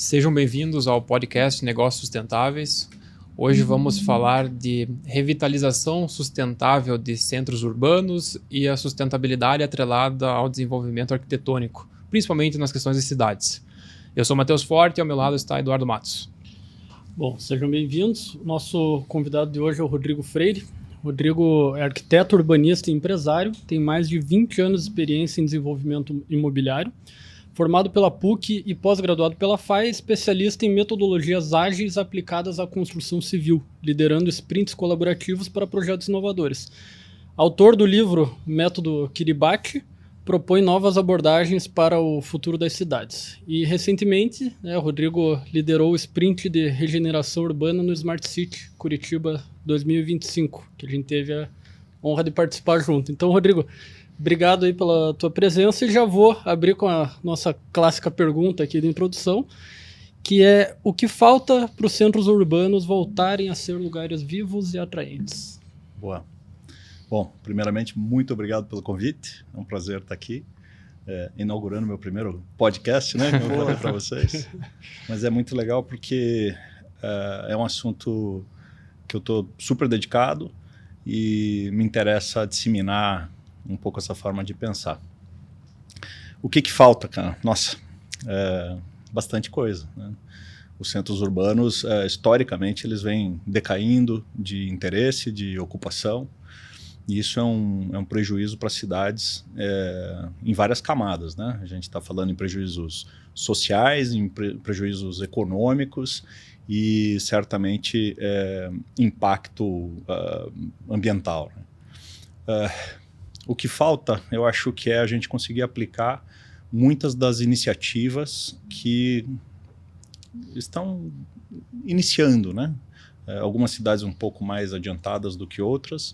Sejam bem-vindos ao podcast Negócios Sustentáveis. Hoje vamos falar de revitalização sustentável de centros urbanos e a sustentabilidade atrelada ao desenvolvimento arquitetônico, principalmente nas questões de cidades. Eu sou Matheus Forte e ao meu lado está Eduardo Matos. Bom, sejam bem-vindos. Nosso convidado de hoje é o Rodrigo Freire. Rodrigo é arquiteto, urbanista e empresário, tem mais de 20 anos de experiência em desenvolvimento imobiliário. Formado pela PUC e pós-graduado pela FAE, especialista em metodologias ágeis aplicadas à construção civil, liderando sprints colaborativos para projetos inovadores. Autor do livro Método Kiribati, propõe novas abordagens para o futuro das cidades. E, recentemente, o Rodrigo liderou o sprint de regeneração urbana no Smart City Curitiba 2025, que a gente teve a honra de participar junto. Então, Rodrigo, obrigado aí pela tua presença e já vou abrir com a nossa clássica pergunta aqui de introdução, que é: o que falta para os centros urbanos voltarem a ser lugares vivos e atraentes? Boa. Bom, primeiramente, muito obrigado pelo convite. É um prazer estar aqui, inaugurando meu primeiro podcast, né? Que eu falei para vocês. Mas é muito legal porque é um assunto que eu estou super dedicado e me interessa disseminar um pouco essa forma de pensar. O que falta, cara? Nossa, bastante coisa, né? Os centros urbanos, historicamente, eles vêm decaindo de interesse, de ocupação, e isso é um prejuízo para as cidades em várias camadas, né? A gente está falando em prejuízos sociais, em prejuízos econômicos e, certamente, impacto ambiental, né? O que falta, eu acho que é a gente conseguir aplicar muitas das iniciativas que estão iniciando, né? Algumas cidades um pouco mais adiantadas do que outras,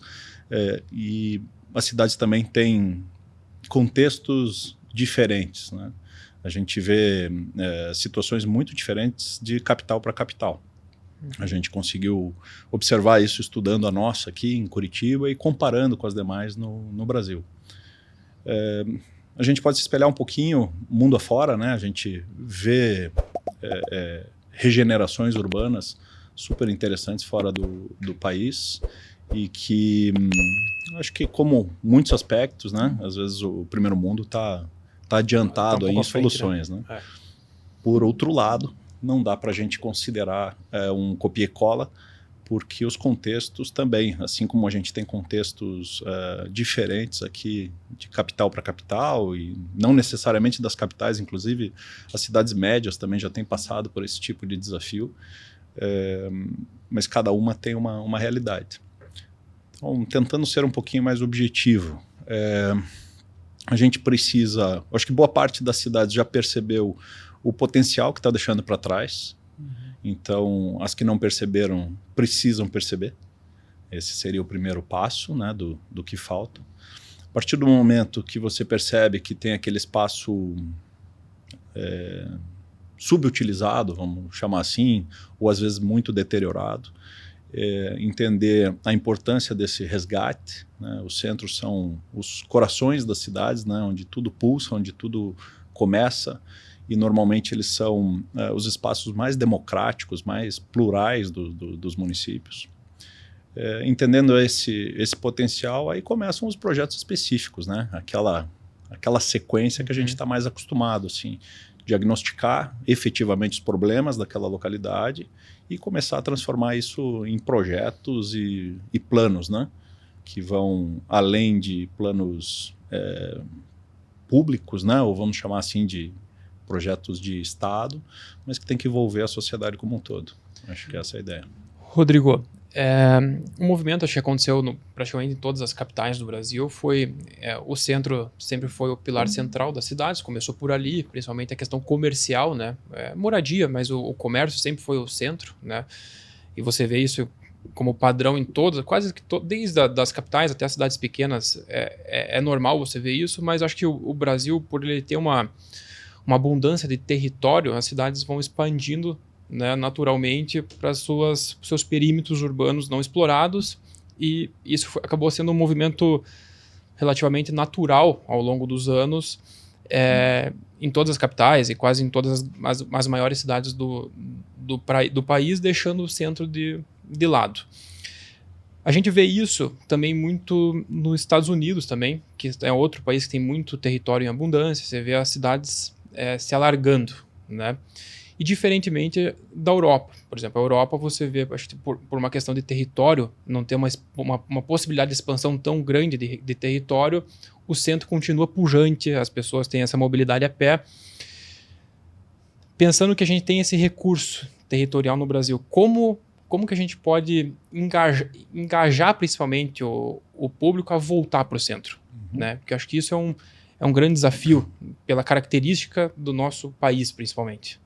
e as cidades também têm contextos diferentes, né? A gente vê situações muito diferentes de capital para capital. A gente conseguiu observar isso estudando a nossa aqui em Curitiba e comparando com as demais no Brasil. A gente pode se espelhar um pouquinho mundo afora, né? A gente vê regenerações urbanas super interessantes fora do país e que acho que, como muitos aspectos, né? Às vezes o primeiro mundo está adiantado aí em soluções, né? Por outro lado, não dá para a gente considerar um copia e cola, porque os contextos também, assim como a gente tem contextos diferentes aqui de capital para capital, e não necessariamente das capitais, inclusive as cidades médias também já têm passado por esse tipo de desafio, mas cada uma tem uma realidade. Então, tentando ser um pouquinho mais objetivo, a gente precisa, acho que boa parte das cidades já percebeu o potencial que está deixando para trás. Então, as que não perceberam precisam perceber. Esse seria o primeiro passo, né, do que falta. A partir do momento que você percebe que tem aquele espaço subutilizado, vamos chamar assim, ou às vezes muito deteriorado, entender a importância desse resgate, né? Os centros são os corações das cidades, né, onde tudo pulsa, onde tudo começa, e normalmente eles são os espaços mais democráticos, mais plurais dos municípios. Entendendo esse potencial, aí começam os projetos específicos, né? Aquela sequência que a gente está mais acostumado, assim, diagnosticar efetivamente os problemas daquela localidade e começar a transformar isso em projetos e planos, né? Que vão além de planos públicos, né? Ou vamos chamar assim de projetos de Estado, mas que tem que envolver a sociedade como um todo. Acho que essa é a ideia. Rodrigo, um movimento que aconteceu praticamente em todas as capitais do Brasil foi o centro sempre foi o pilar central das cidades, começou por ali, principalmente a questão comercial, né? Moradia, mas o comércio sempre foi o centro, né? E você vê isso como padrão em todas, quase que desde das capitais até as cidades pequenas, é normal você ver isso, mas acho que o Brasil, por ele ter uma abundância de território, as cidades vão expandindo, né, naturalmente para seus perímetros urbanos não explorados, e isso acabou sendo um movimento relativamente natural ao longo dos anos, em todas as capitais e quase em todas as maiores cidades do país, deixando o centro de lado. A gente vê isso também muito nos Estados Unidos também, que é outro país que tem muito território em abundância. Você vê as cidades se alargando, né? E diferentemente da Europa. Por exemplo, a Europa você vê, acho que por uma questão de território, não ter uma possibilidade de expansão tão grande de território, o centro continua pujante, as pessoas têm essa mobilidade a pé. Pensando que a gente tem esse recurso territorial no Brasil, como que a gente pode engajar principalmente o público a voltar para o centro? Né? Porque eu acho que isso é um grande desafio pela característica do nosso país, principalmente.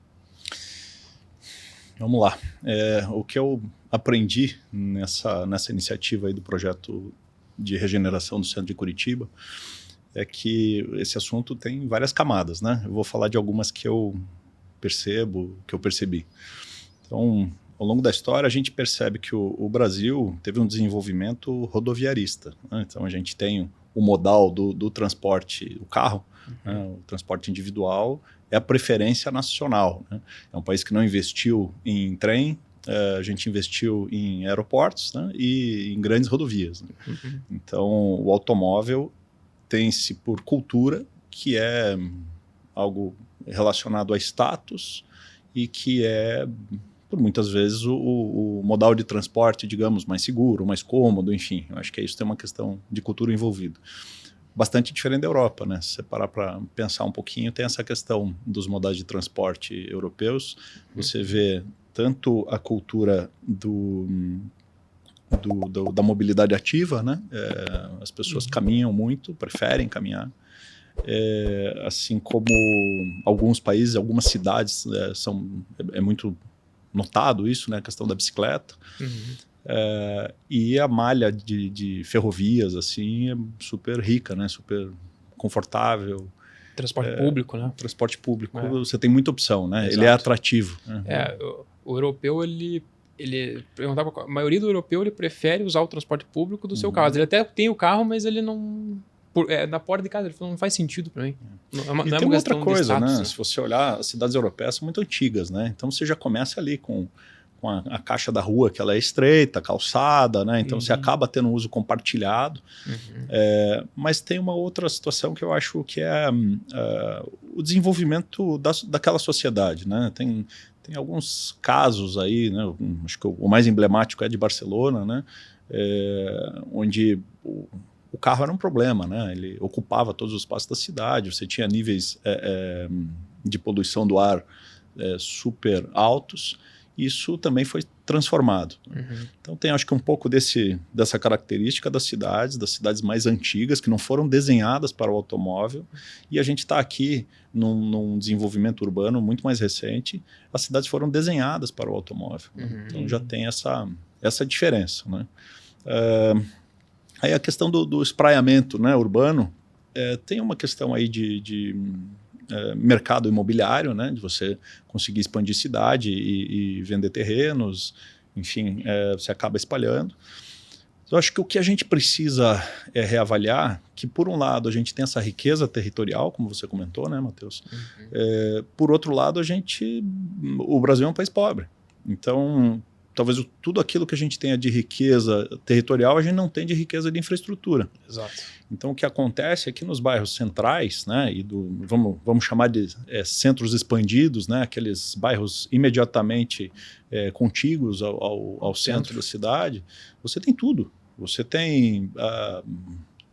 Vamos lá. O que eu aprendi nessa iniciativa aí do projeto de regeneração do centro de Curitiba é que esse assunto tem várias camadas, né? Eu vou falar de algumas que eu percebi. Então, ao longo da história, a gente percebe que o Brasil teve um desenvolvimento rodoviarista, né? Então, a gente tem o modal do transporte, o carro, né? O transporte individual é a preferência nacional, né? É um país que não investiu em trem, a gente investiu em aeroportos, né? E em grandes rodovias, né? Então, o automóvel tem-se por cultura, que é algo relacionado a status e que é, por muitas vezes, o modal de transporte, digamos, mais seguro, mais cômodo, enfim. Eu acho que isso tem uma questão de cultura envolvida. Bastante diferente da Europa, né? Se você parar para pensar um pouquinho, tem essa questão dos modais de transporte europeus. Você vê tanto a cultura da mobilidade ativa, né? As pessoas caminham muito, preferem caminhar. Assim como alguns países, algumas cidades é muito notado isso, né? A questão da bicicleta. E a malha de ferrovias assim é super rica, né? Super confortável. Transporte público, né? Transporte público, você tem muita opção, né? Exato. Ele é atrativo. O europeu, a maioria do europeu, ele prefere usar o transporte público do seu carro. Ele até tem o carro, mas ele não... na porta de casa, ele falou, não faz sentido para mim. E tem uma outra coisa, né? Se você olhar, as cidades europeias são muito antigas, né? Então você já começa ali com a caixa da rua, que ela é estreita, calçada, né? Então você acaba tendo um uso compartilhado. Mas tem uma outra situação que eu acho que é o desenvolvimento daquela sociedade, né? Tem alguns casos aí, né? Acho que o mais emblemático é de Barcelona, né? Onde o carro era um problema, né? Ele ocupava todos os espaços da cidade, você tinha níveis de poluição do ar super altos. Isso também foi transformado. Então tem, acho que, um pouco dessa característica das cidades mais antigas, que não foram desenhadas para o automóvel, e a gente está aqui num desenvolvimento urbano muito mais recente, as cidades foram desenhadas para o automóvel. Então já tem essa diferença, né? Aí a questão do espraiamento, né, urbano, tem uma questão aí de mercado imobiliário, né, de você conseguir expandir cidade e vender terrenos, enfim, você acaba espalhando. Eu acho que o que a gente precisa reavaliar, que por um lado a gente tem essa riqueza territorial, como você comentou, né, Matheus? Por outro lado, o Brasil é um país pobre. Então, talvez tudo aquilo que a gente tenha de riqueza territorial, a gente não tem de riqueza de infraestrutura. Exato. Então, o que acontece é que nos bairros centrais, né, e vamos chamar de centros expandidos, né, aqueles bairros imediatamente contíguos ao centro da cidade, você tem tudo. Você tem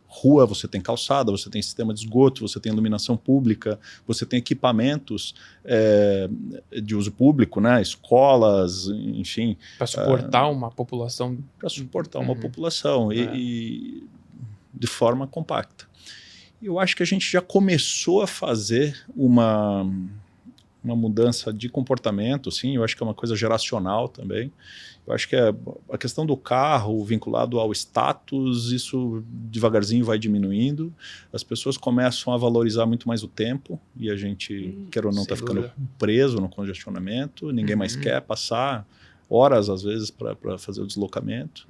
rua, você tem calçada, você tem sistema de esgoto, você tem iluminação pública, você tem equipamentos de uso público, né? Escolas, enfim. Para suportar uma população. Para suportar uma população e de forma compacta. Eu acho que a gente já começou a fazer uma mudança de comportamento, sim, eu acho que é uma coisa geracional também. Eu acho que a questão do carro vinculado ao status, isso devagarzinho vai diminuindo. As pessoas começam a valorizar muito mais o tempo e a gente, quer ou não, está ficando preso no congestionamento. Ninguém mais quer passar horas, às vezes, para fazer o deslocamento.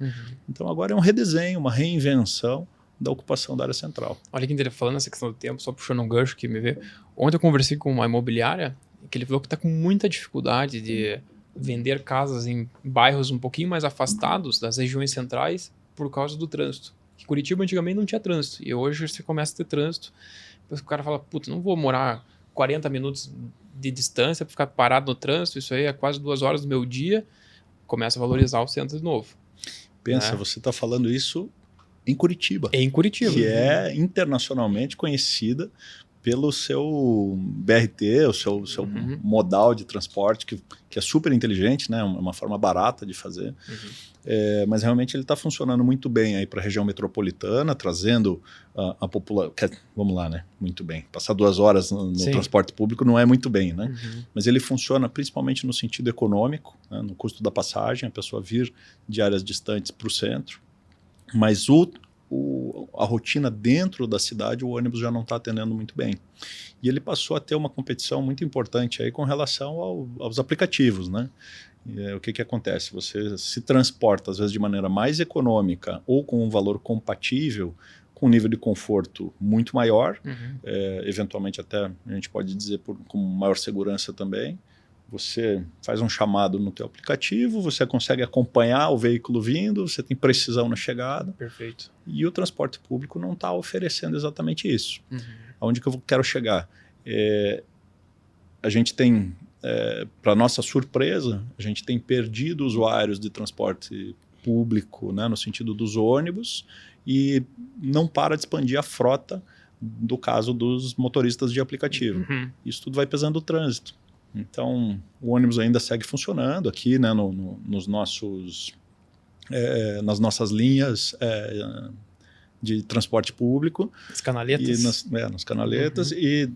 Então agora é um redesenho, uma reinvenção da ocupação da área central. Olha que interessante, falando nessa questão do tempo, só puxando um gancho que me veio. Ontem eu conversei com uma imobiliária que ele falou que está com muita dificuldade de vender casas em bairros um pouquinho mais afastados das regiões centrais por causa do trânsito. Que Curitiba antigamente não tinha trânsito e hoje você começa a ter trânsito. Depois o cara fala, puta, não vou morar 40 minutos de distância para ficar parado no trânsito, isso aí é quase 2 horas do meu dia. Começa a valorizar o centro de novo. Pensa, você está falando isso em Curitiba. Em Curitiba. Que é internacionalmente conhecida pelo seu BRT, o seu modal de transporte, que é super inteligente, né? Uma forma barata de fazer. Mas realmente ele está funcionando muito bem para a região metropolitana, trazendo a população. Vamos lá, né? Muito bem. Passar 2 horas no transporte público não é muito bem, né? Mas ele funciona principalmente no sentido econômico, né? No custo da passagem, a pessoa vir de áreas distantes para o centro. Mas a rotina dentro da cidade, o ônibus já não está atendendo muito bem. E ele passou a ter uma competição muito importante aí com relação aos aplicativos, né? O que acontece? Você se transporta, às vezes, de maneira mais econômica ou com um valor compatível, com um nível de conforto muito maior, eventualmente até, a gente pode dizer, com maior segurança também. Você faz um chamado no teu aplicativo, você consegue acompanhar o veículo vindo, você tem precisão na chegada. Perfeito. E o transporte público não está oferecendo exatamente isso. Aonde que eu quero chegar? A gente tem, para nossa surpresa, a gente tem perdido usuários de transporte público, né, no sentido dos ônibus, e não para de expandir a frota do caso dos motoristas de aplicativo. Isso tudo vai pesando o trânsito. Então, o ônibus ainda segue funcionando aqui, né, nas nossas linhas de transporte público. As canaletas. Nas canaletas. E,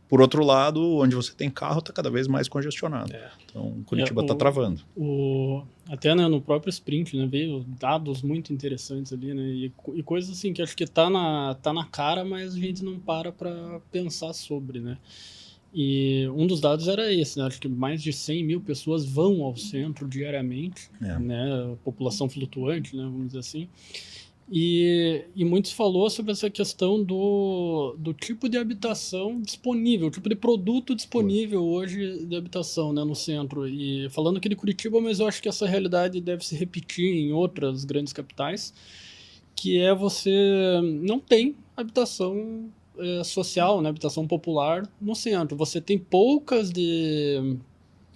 por outro lado, onde você tem carro, está cada vez mais congestionado. Então, Curitiba está travando. Até, né, no próprio Sprint, né, veio dados muito interessantes ali, né, e coisas assim que acho que tá na cara, mas a gente não para pensar sobre, né. E um dos dados era esse, né? Acho que mais de 100 mil pessoas vão ao centro diariamente, né? População flutuante, né? Vamos dizer assim. E muitos falou sobre essa questão do tipo de habitação disponível, o tipo de produto disponível hoje de habitação, né, no centro. E falando aqui de Curitiba, mas eu acho que essa realidade deve se repetir em outras grandes capitais, que é você não tem habitação social, né, habitação popular no centro. Você tem poucas de...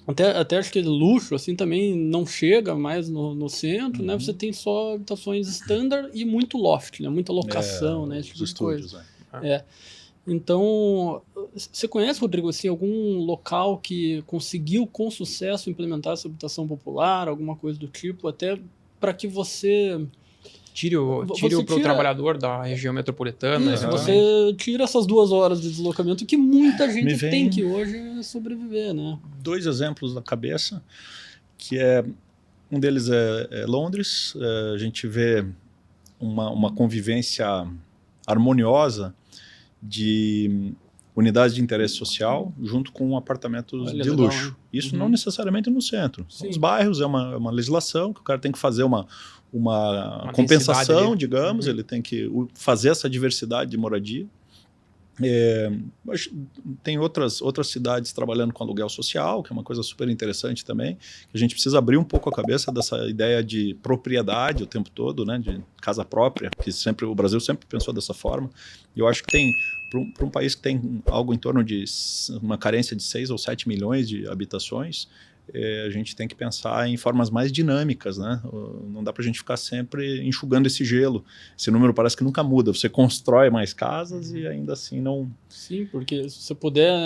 Até acho que luxo assim, também não chega mais no centro, né? Você tem só habitações standard e muito loft, né? Muita locação, né? Esse tipo de coisa. Então, você conhece, Rodrigo, assim, algum local que conseguiu com sucesso implementar essa habitação popular, alguma coisa do tipo, até para que você... Tire o trabalhador da região metropolitana. Isso, você tira essas 2 horas de deslocamento que muita gente tem que hoje sobreviver, né? 2 exemplos na cabeça, que um deles é Londres. A gente vê uma convivência harmoniosa de unidades de interesse social junto com apartamentos de luxo. Hein? Isso não necessariamente no centro. Nos bairros é uma legislação que o cara tem que fazer uma compensação, digamos, ele tem que fazer essa diversidade de moradia. Tem outras cidades trabalhando com aluguel social, que é uma coisa super interessante também. A gente precisa abrir um pouco a cabeça dessa ideia de propriedade o tempo todo, né, de casa própria, que o Brasil sempre pensou dessa forma. E eu acho que tem, para um país que tem algo em torno de uma carência de 6 ou 7 milhões de habitações, a gente tem que pensar em formas mais dinâmicas, né? Não dá para a gente ficar sempre enxugando esse gelo. Esse número parece que nunca muda. Você constrói mais casas e ainda assim não... Sim, porque se você puder,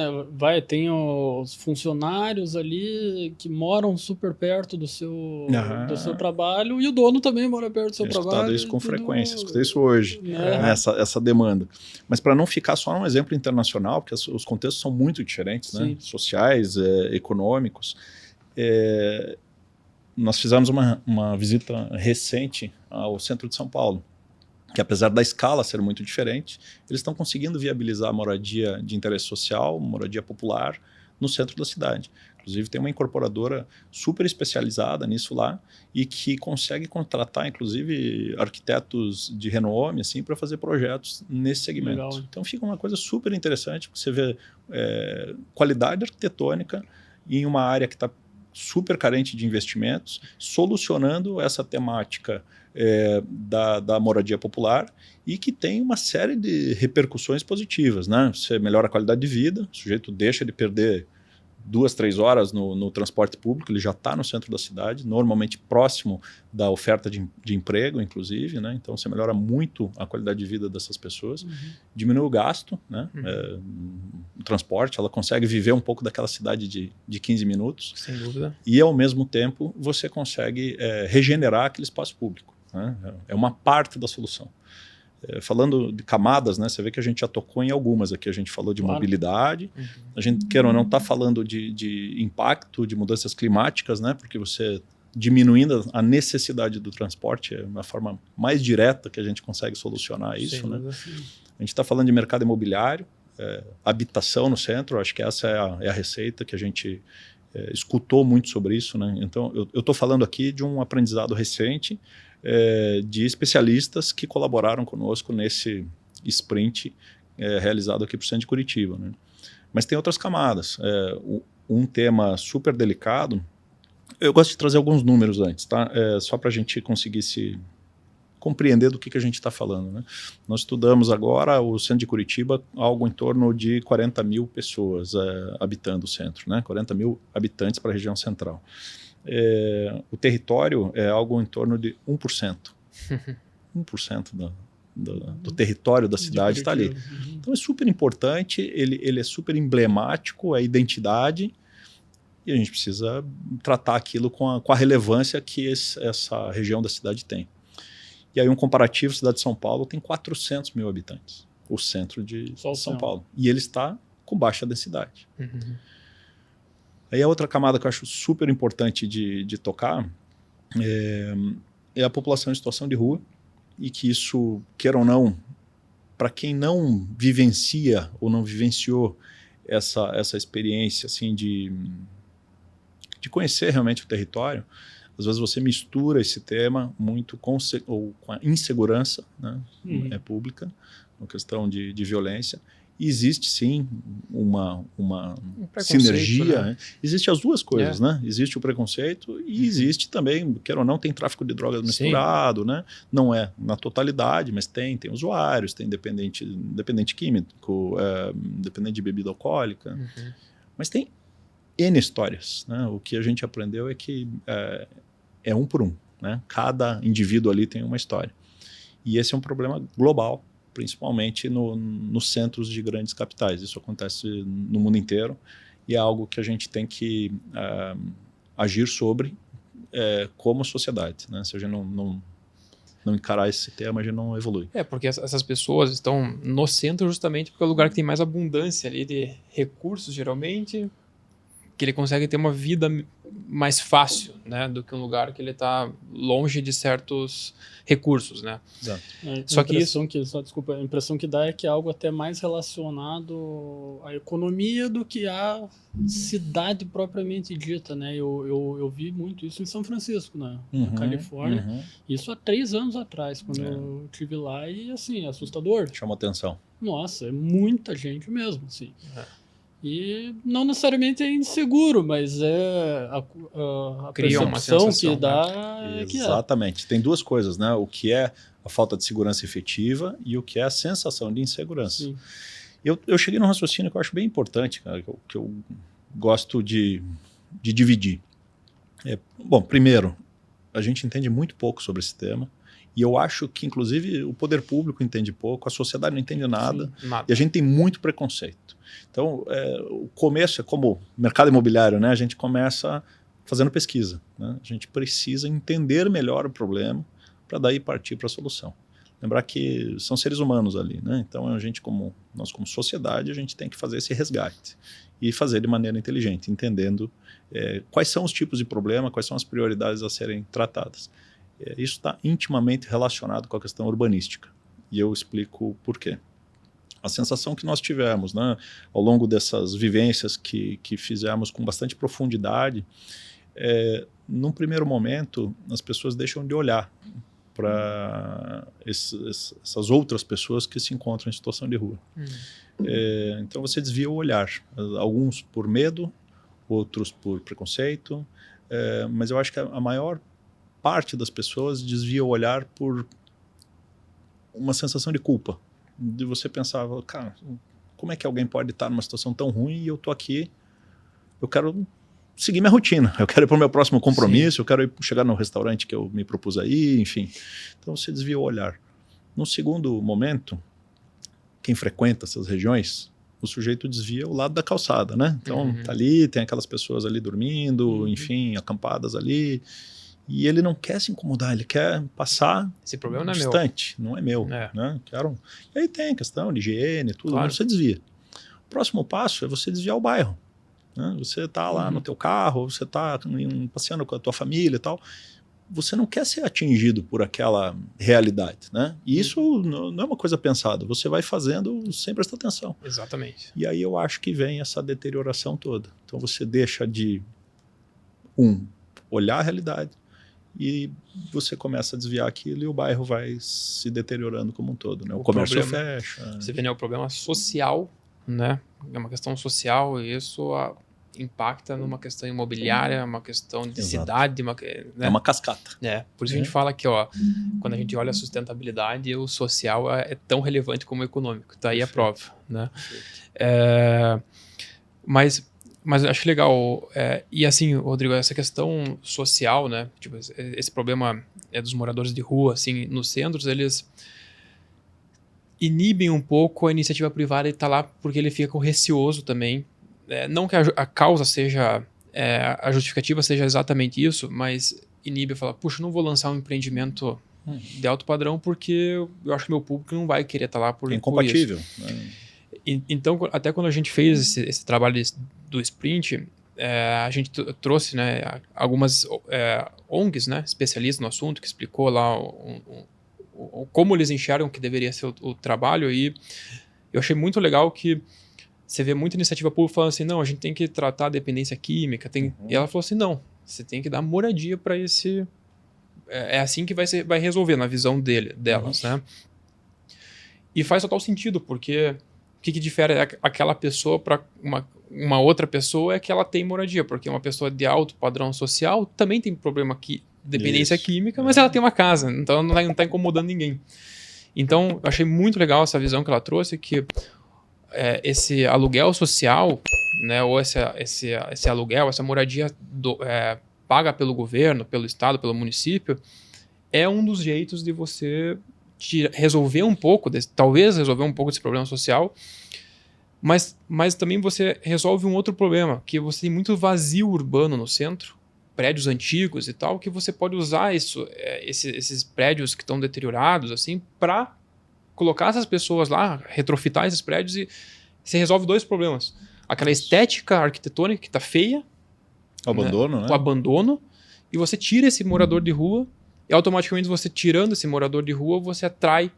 tem os funcionários ali que moram super perto do seu trabalho e o dono também mora perto do seu trabalho. Eu escutei isso com frequência, escutei isso hoje, essa demanda. Mas para não ficar só num exemplo internacional, porque os contextos são muito diferentes, né? Sociais, econômicos. Nós fizemos uma visita recente ao centro de São Paulo, que apesar da escala ser muito diferente, eles estão conseguindo viabilizar a moradia de interesse social, moradia popular, no centro da cidade. Inclusive tem uma incorporadora super especializada nisso lá e que consegue contratar, inclusive, arquitetos de renome assim, para fazer projetos nesse segmento. Legal. Então fica uma coisa super interessante, porque você vê qualidade arquitetônica em uma área que está super carente de investimentos, solucionando essa temática da moradia popular e que tem uma série de repercussões positivas, né? Você melhora a qualidade de vida, o sujeito deixa de perder 2, 3 horas no transporte público, ele já está no centro da cidade, normalmente próximo da oferta de emprego, inclusive, né? Então você melhora muito a qualidade de vida dessas pessoas, diminui o gasto, né? O transporte, ela consegue viver um pouco daquela cidade de 15 minutos. Sem dúvida. E ao mesmo tempo você consegue regenerar aquele espaço público, né? É uma parte da solução. Falando de camadas, né, você vê que a gente já tocou em algumas aqui. A gente falou de mobilidade, a gente, quer ou não, está falando de impacto, de mudanças climáticas, né, porque você diminuindo a necessidade do transporte é uma forma mais direta que a gente consegue solucionar isso. Né? A gente está falando de mercado imobiliário, habitação no centro, acho que essa é a receita que a gente escutou muito sobre isso. Né? Então, eu estou falando aqui de um aprendizado recente de especialistas que colaboraram conosco nesse sprint realizado aqui para o centro de Curitiba. Né? Mas tem outras camadas. Um tema super delicado, eu gosto de trazer alguns números antes, tá? Só para a gente conseguir se compreender do que a gente está falando. Né? Nós estudamos agora o centro de Curitiba, algo em torno de 40 mil pessoas habitando o centro, né? 40 mil habitantes para a região central. O território é algo em torno de 1%. 1% do território da cidade está ali. Então é super importante, ele é super emblemático, é identidade, e a gente precisa tratar aquilo com a relevância que essa região da cidade tem. E aí um comparativo, a cidade de São Paulo tem 400 mil habitantes, o centro de São Paulo. E ele está com baixa densidade. Aí a outra camada que eu acho super importante de tocar é a população em situação de rua, e que isso, queira ou não, para quem não vivencia ou não vivenciou essa experiência assim, de conhecer realmente o território, às vezes você mistura esse tema muito com a insegurança, né, pública, uma questão de violência. E existe sim uma sinergia, né? Existe as duas coisas, né? Existe o preconceito e existe também, quer ou não, tem tráfico de drogas misturado, né? Não é na totalidade, mas tem usuários, tem dependente químico, dependente de bebida alcoólica, mas tem N histórias, né? O que a gente aprendeu é que é um por um, né? Cada indivíduo ali tem uma história. E esse é um problema global, principalmente nos centros de grandes capitais. Isso acontece no mundo inteiro e é algo que a gente tem que agir sobre como sociedade. Né? Se a gente não encarar esse tema, a gente não evolui. Porque essas pessoas estão no centro justamente porque é o lugar que tem mais abundância ali de recursos, geralmente, que ele consegue ter uma vida mais fácil, né, do que um lugar que ele está longe de certos recursos, né? Exato. A impressão que dá é que é algo até mais relacionado à economia do que à cidade propriamente dita, né? Eu vi muito isso em São Francisco, né? Na Califórnia. Isso há 3 anos atrás, quando eu estive lá, e assim, assustador. Chama atenção. Nossa, é muita gente mesmo, assim. E não necessariamente é inseguro, mas a percepção que dá. Né? Exatamente. Tem duas coisas, né? O que é a falta de segurança efetiva e o que é a sensação de insegurança. Eu cheguei num raciocínio que eu acho bem importante, cara, que eu gosto de dividir. Bom, primeiro, a gente entende muito pouco sobre esse tema. E eu acho que, inclusive, o poder público entende pouco, a sociedade não entende nada, e a gente tem muito preconceito. Então, o começo é como o mercado imobiliário, né? A gente começa fazendo pesquisa. Né? A gente precisa entender melhor o problema para daí partir para a solução. Lembrar que são seres humanos ali, né? Então, nós como sociedade, a gente tem que fazer esse resgate e fazer de maneira inteligente, entendendo quais são os tipos de problema, quais são as prioridades a serem tratadas. Isso está intimamente relacionado com a questão urbanística. E eu explico por quê. A sensação que nós tivemos, né, ao longo dessas vivências que fizemos com bastante profundidade, num primeiro momento, as pessoas deixam de olhar para essas outras pessoas que se encontram em situação de rua. Então você desvia o olhar, alguns por medo, outros por preconceito, mas eu acho que a maior parte das pessoas desvia o olhar por uma sensação de culpa, de você pensar, cara, como é que alguém pode estar numa situação tão ruim e eu tô aqui, eu quero seguir minha rotina, eu quero ir para o meu próximo compromisso, eu quero chegar no restaurante que eu me propus aí, enfim. Então você desvia o olhar. No segundo momento, quem frequenta essas regiões, o sujeito desvia o lado da calçada, né? Então tá ali, tem aquelas pessoas ali dormindo, enfim, acampadas ali, e ele não quer se incomodar, ele quer passar Esse problema não é distante, não é meu. Né? E aí tem questão de higiene, tudo, mas você desvia. O próximo passo é você desviar o bairro. Né? Você está lá no teu carro, você está passeando com a tua família e tal, você não quer ser atingido por aquela realidade, né? E isso não é uma coisa pensada, você vai fazendo sem prestar atenção. Exatamente. E aí eu acho que vem essa deterioração toda. Então você deixa de, olhar a realidade, e você começa a desviar aquilo e o bairro vai se deteriorando como um todo, né? O comércio fecha. Você vê, né, o problema social, né? É uma questão social e isso impacta numa questão imobiliária, uma questão de cidade. Né? É uma cascata. Por isso a gente fala que, quando a gente olha a sustentabilidade, o social é tão relevante como o econômico. Tá aí a prova, né? Mas eu acho legal. E assim, Rodrigo, essa questão social, né? Tipo, esse problema dos moradores de rua, assim, nos centros, eles inibem um pouco a iniciativa privada de estar lá porque ele fica receoso também. Não que a causa seja, a justificativa seja exatamente isso, mas inibe e fala, puxa, não vou lançar um empreendimento de alto padrão porque eu acho que meu público não vai querer estar lá por isso. É incompatível. Né? Então, até quando a gente fez esse trabalho do Sprint, a gente trouxe, né, algumas ONGs, né, especialistas no assunto, que explicou lá como eles enxergam que deveria ser o trabalho, e eu achei muito legal que você vê muita iniciativa pública falando assim, não, a gente tem que tratar a dependência química, e ela falou assim, não, você tem que dar moradia para esse... É assim que vai resolver, na visão delas, né? E faz total sentido, porque o que difere aquela pessoa para uma outra pessoa é que ela tem moradia, porque uma pessoa de alto padrão social também tem problema aqui, dependência química, mas ela tem uma casa, então ela não está incomodando ninguém. Então, eu achei muito legal essa visão que ela trouxe, que esse aluguel social, né, ou esse aluguel, essa moradia paga pelo governo, pelo estado, pelo município, é um dos jeitos de você resolver um pouco, talvez resolver um pouco desse problema social, mas também você resolve um outro problema, que você tem muito vazio urbano no centro, prédios antigos e tal, que você pode usar esses prédios que estão deteriorados assim, para colocar essas pessoas lá, retrofitar esses prédios, e você resolve dois problemas. Aquela estética arquitetônica que está feia, o abandono, né? O abandono, e você tira esse morador de rua, e automaticamente você tirando esse morador de rua, você atrai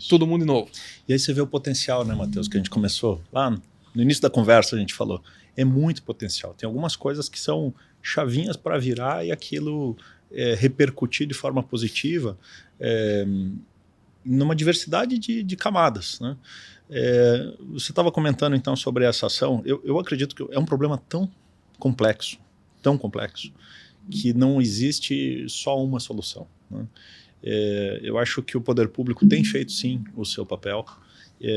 todo mundo de novo. E aí você vê o potencial, né, Matheus, que a gente começou lá no início da conversa, a gente falou, é muito potencial. Tem algumas coisas que são chavinhas para virar e aquilo repercutir de forma positiva numa diversidade de camadas, né? Você estava comentando então sobre essa ação. Eu acredito que é um problema tão complexo, que não existe só uma solução, né? Eu acho que o poder público tem feito sim o seu papel,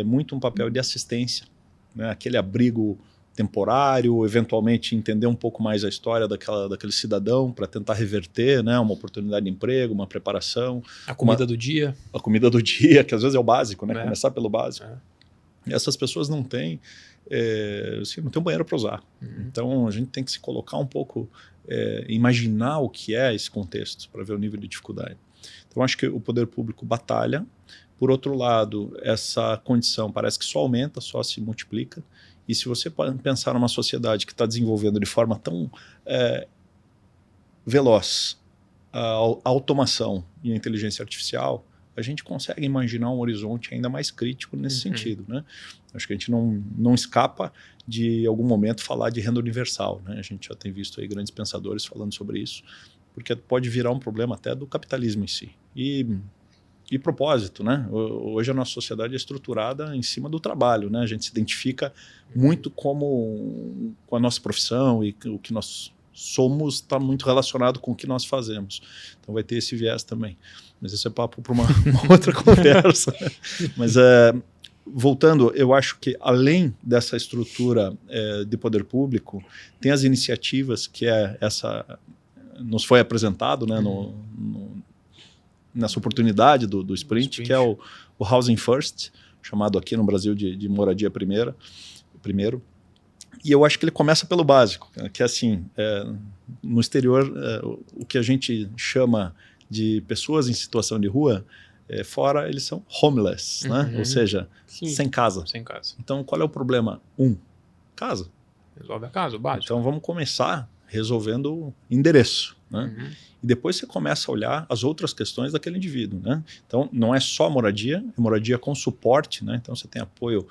muito um papel de assistência, né? Aquele abrigo temporário, eventualmente entender um pouco mais a história daquele cidadão para tentar reverter, né, uma oportunidade de emprego, uma preparação. A comida do dia. A comida do dia, que às vezes é o básico, né? Começar pelo básico. E essas pessoas não têm, não tem um banheiro para usar. Então a gente tem que se colocar um pouco, imaginar o que é esse contexto para ver o nível de dificuldade. Então acho que o poder público batalha. Por outro lado, essa condição parece que só aumenta, só se multiplica. E se você pensar numa sociedade que está desenvolvendo de forma tão veloz a automação e a inteligência artificial, a gente consegue imaginar um horizonte ainda mais crítico nesse sentido, né? Acho que a gente não escapa de, em algum momento, falar de renda universal, né? A gente já tem visto aí grandes pensadores falando sobre isso, porque pode virar um problema até do capitalismo em si. E propósito, né? Hoje a nossa sociedade é estruturada em cima do trabalho, né? A gente se identifica muito com a nossa profissão, e o que nós somos está muito relacionado com o que nós fazemos. Então vai ter esse viés também. Mas esse é papo para uma outra conversa. Mas voltando, eu acho que além dessa estrutura de poder público, tem as iniciativas que nos foi apresentado, né, nessa oportunidade do Sprint, que é o Housing First, chamado aqui no Brasil de moradia primeiro. E eu acho que ele começa pelo básico, que é assim, no exterior, o que a gente chama de pessoas em situação de rua, fora eles são homeless, né? Ou seja, sem casa. Sem casa. Então, qual é o problema? Casa. Resolve a casa, o básico. Então, vamos começar resolvendo o endereço, né? E depois você começa a olhar as outras questões daquele indivíduo, né? Então, não é só moradia, é moradia com suporte, né? Então, você tem apoio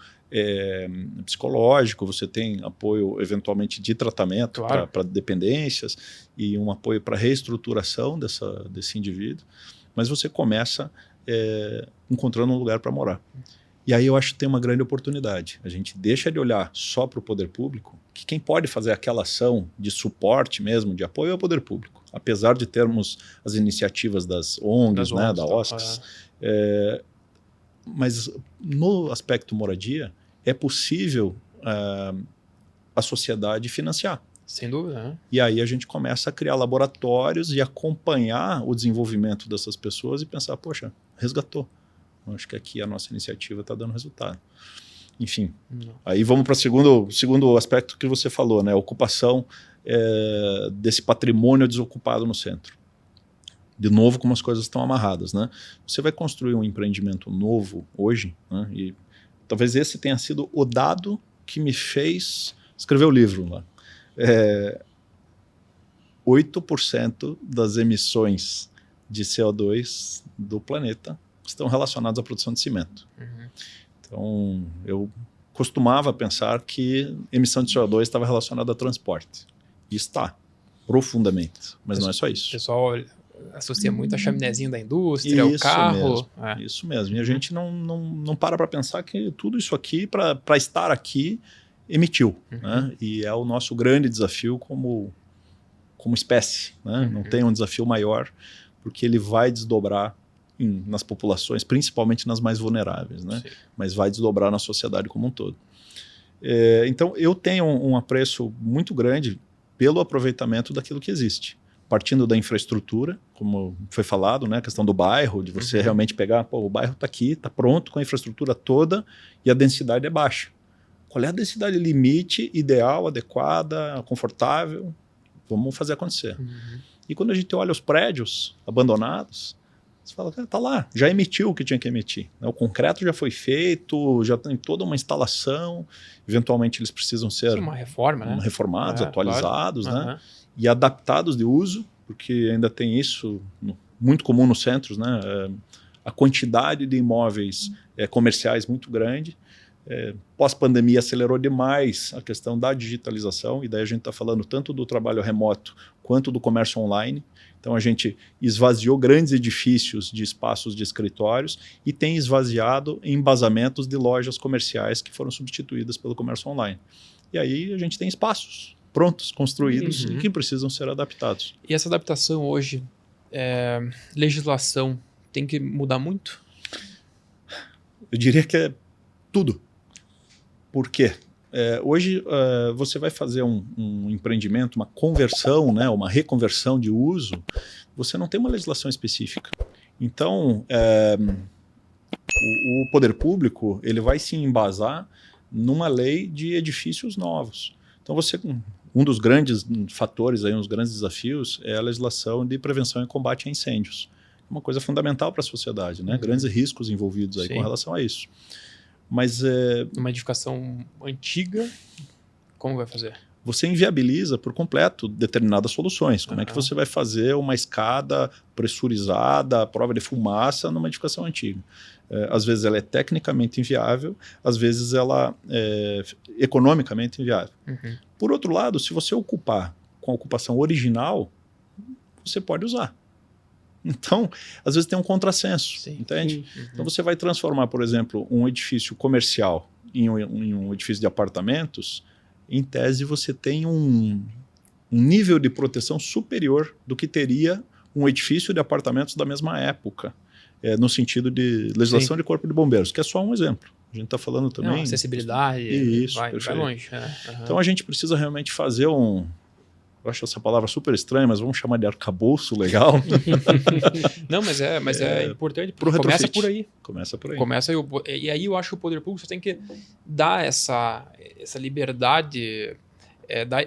psicológico, você tem apoio, eventualmente, de tratamento para dependências e um apoio para reestruturação desse indivíduo, mas você começa encontrando um lugar para morar. E aí eu acho que tem uma grande oportunidade. A gente deixa de olhar só para o poder público, que quem pode fazer aquela ação de suporte mesmo, de apoio é o poder público. Apesar de termos as iniciativas das ONGs, né, da OSCs, mas no aspecto moradia, é possível a sociedade financiar. Sem dúvida, né? E aí a gente começa a criar laboratórios e acompanhar o desenvolvimento dessas pessoas e pensar, poxa, resgatou. Acho que aqui a nossa iniciativa está dando resultado. Enfim, aí vamos para o segundo aspecto que você falou, né? A ocupação desse patrimônio desocupado no centro. De novo, como as coisas estão amarradas, né? Você vai construir um empreendimento novo hoje, né? E talvez esse tenha sido o dado que me fez escrever o livro lá. 8% das emissões de CO2 do planeta estão relacionadas à produção de cimento. Então, eu costumava pensar que emissão de CO2 estava relacionada a transporte. E está, profundamente. Mas não é só isso. O pessoal associa muito a chaminézinha da indústria, o carro. Isso mesmo. E a gente não para pensar que tudo isso aqui, para estar aqui, emitiu. Né? E é o nosso grande desafio como espécie. Né? Não tem um desafio maior, porque ele vai desdobrar nas populações, principalmente nas mais vulneráveis, né? Mas vai desdobrar na sociedade como um todo. Então, eu tenho um apreço muito grande pelo aproveitamento daquilo que existe. Partindo da infraestrutura, como foi falado, né? A questão do bairro, de você realmente pegar, o bairro está aqui, está pronto com a infraestrutura toda e a densidade é baixa. Qual é a densidade limite, ideal, adequada, confortável? Vamos fazer acontecer. E quando a gente olha os prédios abandonados, você fala, tá lá, já emitiu o que tinha que emitir. O concreto já foi feito, já tem toda uma instalação, eventualmente eles precisam ser uma reforma, né? Reformados, atualizados, né? E adaptados de uso, porque ainda tem isso muito comum nos centros, né? A quantidade de imóveis comerciais muito grande. Pós-pandemia acelerou demais a questão da digitalização, e daí a gente está falando tanto do trabalho remoto quanto do comércio online. Então a gente esvaziou grandes edifícios de espaços de escritórios e tem esvaziado embasamentos de lojas comerciais que foram substituídas pelo comércio online. E aí a gente tem espaços prontos, construídos e que precisam ser adaptados. E essa adaptação hoje, legislação, tem que mudar muito? Eu diria que é tudo. Por quê? Hoje você vai fazer um empreendimento, uma conversão, né, uma reconversão de uso, você não tem uma legislação específica. Então, o poder público ele vai se embasar numa lei de edifícios novos. Então, um dos grandes fatores, aí, um dos grandes desafios é a legislação de prevenção e combate a incêndios. Uma coisa fundamental para a sociedade, né? Grandes riscos envolvidos aí com relação a isso. Mas uma edificação antiga, como vai fazer? você inviabiliza por completo determinadas soluções. Como é que você vai fazer uma escada pressurizada, à prova de fumaça, numa edificação antiga? Às vezes ela é tecnicamente inviável, às vezes ela é economicamente inviável. Por outro lado, se você ocupar com a ocupação original, você pode usar. Então, às vezes tem um contrassenso, entende? Então você vai transformar, por exemplo, um edifício comercial em um edifício de apartamentos, em tese você tem um nível de proteção superior do que teria um edifício de apartamentos da mesma época, no sentido de legislação de corpo de bombeiros, que é só um exemplo. A gente está falando também... Não, acessibilidade, isso, vai longe. Então a gente precisa realmente fazer eu acho essa palavra super estranha, mas vamos chamar de arcabouço legal. Não, mas é importante, porque começa por aí. Começa aí. E aí eu acho que o poder público tem que dar essa liberdade,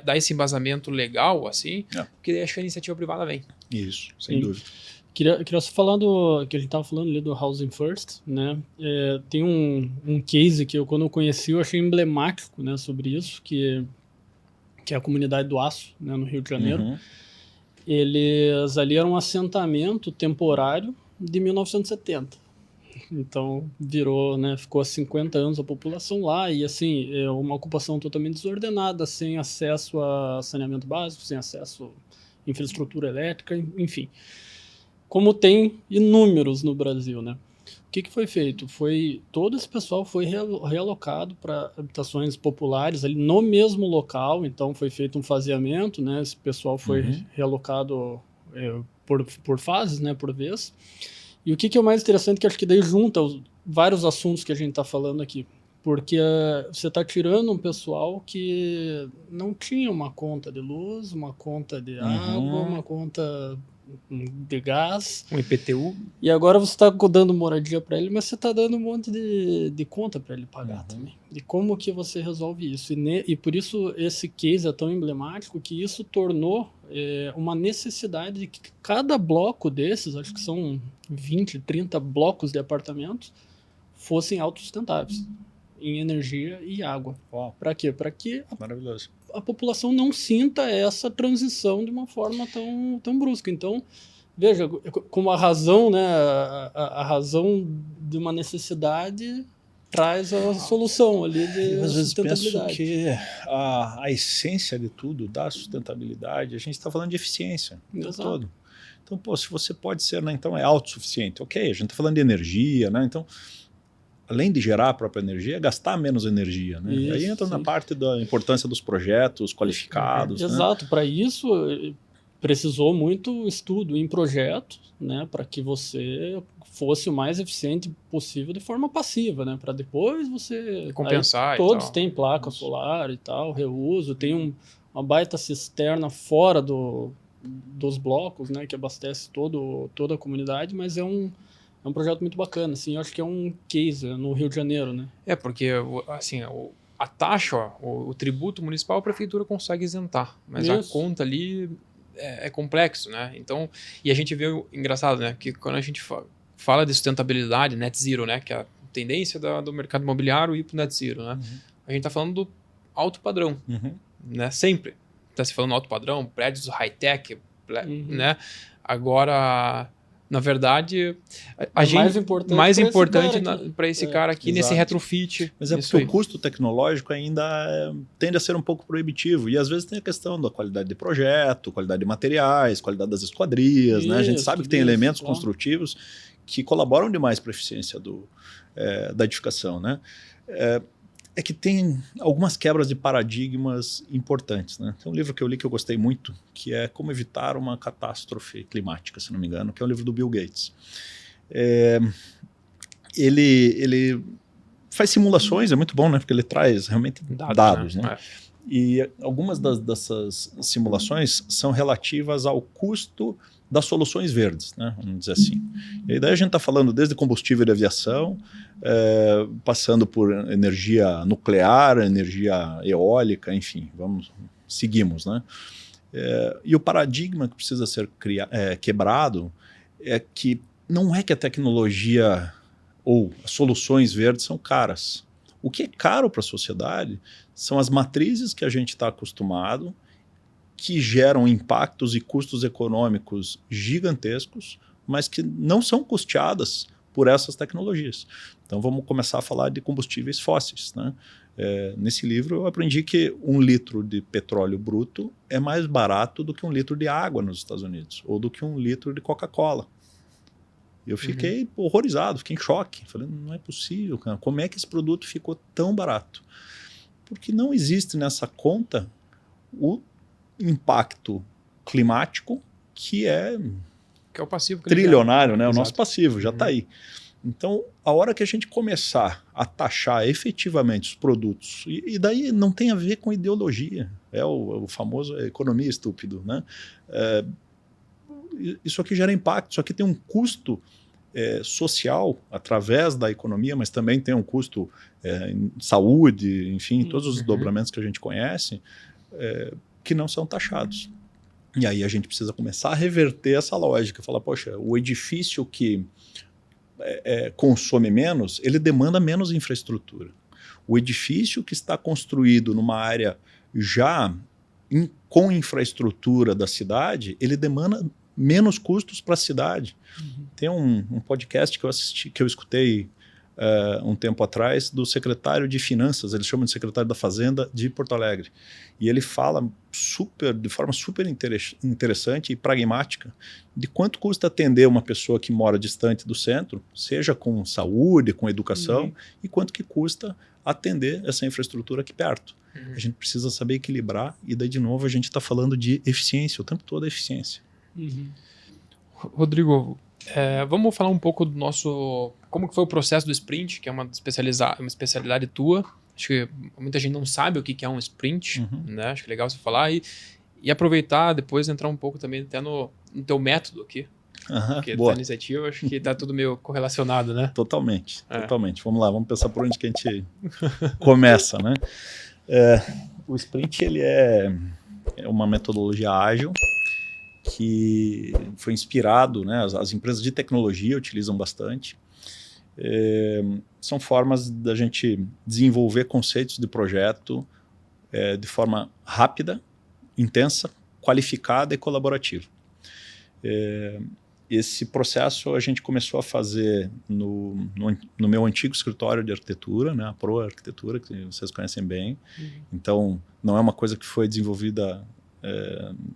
dar esse embasamento legal, assim, porque acho que a iniciativa privada vem. Isso, sem dúvida. Queria só falar que a gente estava falando ali do Housing First, né? Tem um case que quando eu conheci, eu achei emblemático, né, sobre isso, que é a comunidade do Aço, né, no Rio de Janeiro. Eles ali eram um assentamento temporário de 1970. Então virou, né, ficou há 50 anos a população lá e assim, uma ocupação totalmente desordenada, sem acesso a saneamento básico, sem acesso à infraestrutura elétrica, enfim. Como tem inúmeros no Brasil, né? O que foi feito? Todo esse pessoal foi realocado para habitações populares ali no mesmo local, então foi feito um faseamento, né? Esse pessoal foi realocado por fases, né? Por vez. E o que é o mais interessante, que acho que daí junta vários assuntos que a gente está falando aqui, porque você está tirando um pessoal que não tinha uma conta de luz, uma conta de água, uma conta de gás, um IPTU, e agora você está dando moradia para ele, mas você está dando um monte de conta para ele pagar também. E como que você resolve isso? E por isso esse case é tão emblemático, que isso tornou uma necessidade de que cada bloco desses, acho que são 20, 30 blocos de apartamentos, fossem autossustentáveis em energia e água. Para quê? Para que a população não sinta essa transição de uma forma tão brusca. Então, veja, como a razão, né, a razão de uma necessidade traz a solução ali de às vezes sustentabilidade. penso que a essência de tudo, da sustentabilidade, a gente está falando de eficiência o tempo todo. Então, se você pode ser, né, então é autossuficiente. Ok, a gente está falando de energia, né, então... além de gerar a própria energia, é gastar menos energia. Né? Isso, e aí entra na parte da importância dos projetos qualificados. Exato, para isso precisou muito estudo em projeto, né, para que você fosse o mais eficiente possível de forma passiva, né, para depois você... compensar. Todos têm placa solar e tal, reuso, tem uma baita cisterna fora dos blocos, né, que abastece toda a comunidade, mas é um projeto muito bacana, assim, eu acho que é um case no Rio de Janeiro, né? Porque, assim, a taxa, o tributo municipal, a prefeitura consegue isentar, mas a conta ali é complexo, né? Então, e a gente vê, engraçado, né, que quando a gente fala de sustentabilidade, net zero, né, que é a tendência do mercado imobiliário ir para o net zero, né? A gente está falando do alto padrão, né? Sempre está se falando alto padrão, prédios high-tech, né? Agora... na verdade, mais importante para esse cara aqui, nesse retrofit. Mas porque o custo tecnológico ainda tende a ser um pouco proibitivo. E às vezes tem a questão da qualidade de projeto, qualidade de materiais, qualidade das esquadrias. Né? A gente sabe que tem elementos construtivos que colaboram demais para a eficiência da edificação. Né? É que tem algumas quebras de paradigmas importantes. Né? Tem um livro que eu li que eu gostei muito, que é Como Evitar uma Catástrofe Climática, se não me engano, que é um livro do Bill Gates. Ele faz simulações, é muito bom, né? Porque ele traz realmente dados. Né? E algumas dessas simulações são relativas ao custo das soluções verdes, né? Vamos dizer assim. E daí a gente está falando desde combustível de aviação, passando por energia nuclear, energia eólica, enfim, seguimos. Né? E o paradigma que precisa ser quebrado é que não é que a tecnologia ou as soluções verdes são caras. O que é caro para a sociedade são as matrizes que a gente está acostumado, que geram impactos e custos econômicos gigantescos, mas que não são custeadas por essas tecnologias. Então vamos começar a falar de combustíveis fósseis, né? Nesse livro eu aprendi que 1 litro de petróleo bruto é mais barato do que 1 litro de água nos Estados Unidos, ou do que 1 litro de Coca-Cola. Eu fiquei horrorizado, fiquei em choque. Falei, não é possível, cara. Como é que esse produto ficou tão barato? Porque não existe nessa conta o impacto climático que é Que é o passivo. trilionário, né? Exato. O nosso passivo já está aí. Então, a hora que a gente começar a taxar efetivamente os produtos, e daí não tem a ver com ideologia, é o famoso economia estúpido, né? Isso aqui gera impacto, isso aqui tem um custo social através da economia, mas também tem um custo em saúde, enfim, todos os desdobramentos que a gente conhece, que não são taxados. E aí a gente precisa começar a reverter essa lógica, falar, poxa, o edifício que consome menos, ele demanda menos infraestrutura. O edifício que está construído numa área já com infraestrutura da cidade, ele demanda menos custos para a cidade. Tem um podcast que eu assisti, que eu escutei um tempo atrás, do secretário de Finanças, eles chamam de secretário da Fazenda de Porto Alegre. E ele fala de forma super interessante e pragmática de quanto custa atender uma pessoa que mora distante do centro, seja com saúde, com educação, e quanto que custa atender essa infraestrutura aqui perto. A gente precisa saber equilibrar, e daí, de novo, a gente está falando de eficiência, o tempo todo é eficiência. Rodrigo, vamos falar um pouco do nosso... Como que foi o processo do sprint, que é uma especialidade tua. Acho que muita gente não sabe o que é um sprint, né? Acho que é legal você falar e aproveitar, depois entrar um pouco também até no teu método aqui. Porque a iniciativa, acho que está tudo meio correlacionado, né? Totalmente. Vamos lá, vamos pensar por onde que a gente começa, né? O sprint, ele é uma metodologia ágil que foi inspirado, né? As empresas de tecnologia utilizam bastante. São formas da gente desenvolver conceitos de projeto de forma rápida, intensa, qualificada e colaborativa. Esse processo a gente começou a fazer no meu antigo escritório de arquitetura, né, a Pro Arquitetura, que vocês conhecem bem. Então, não é uma coisa que foi desenvolvida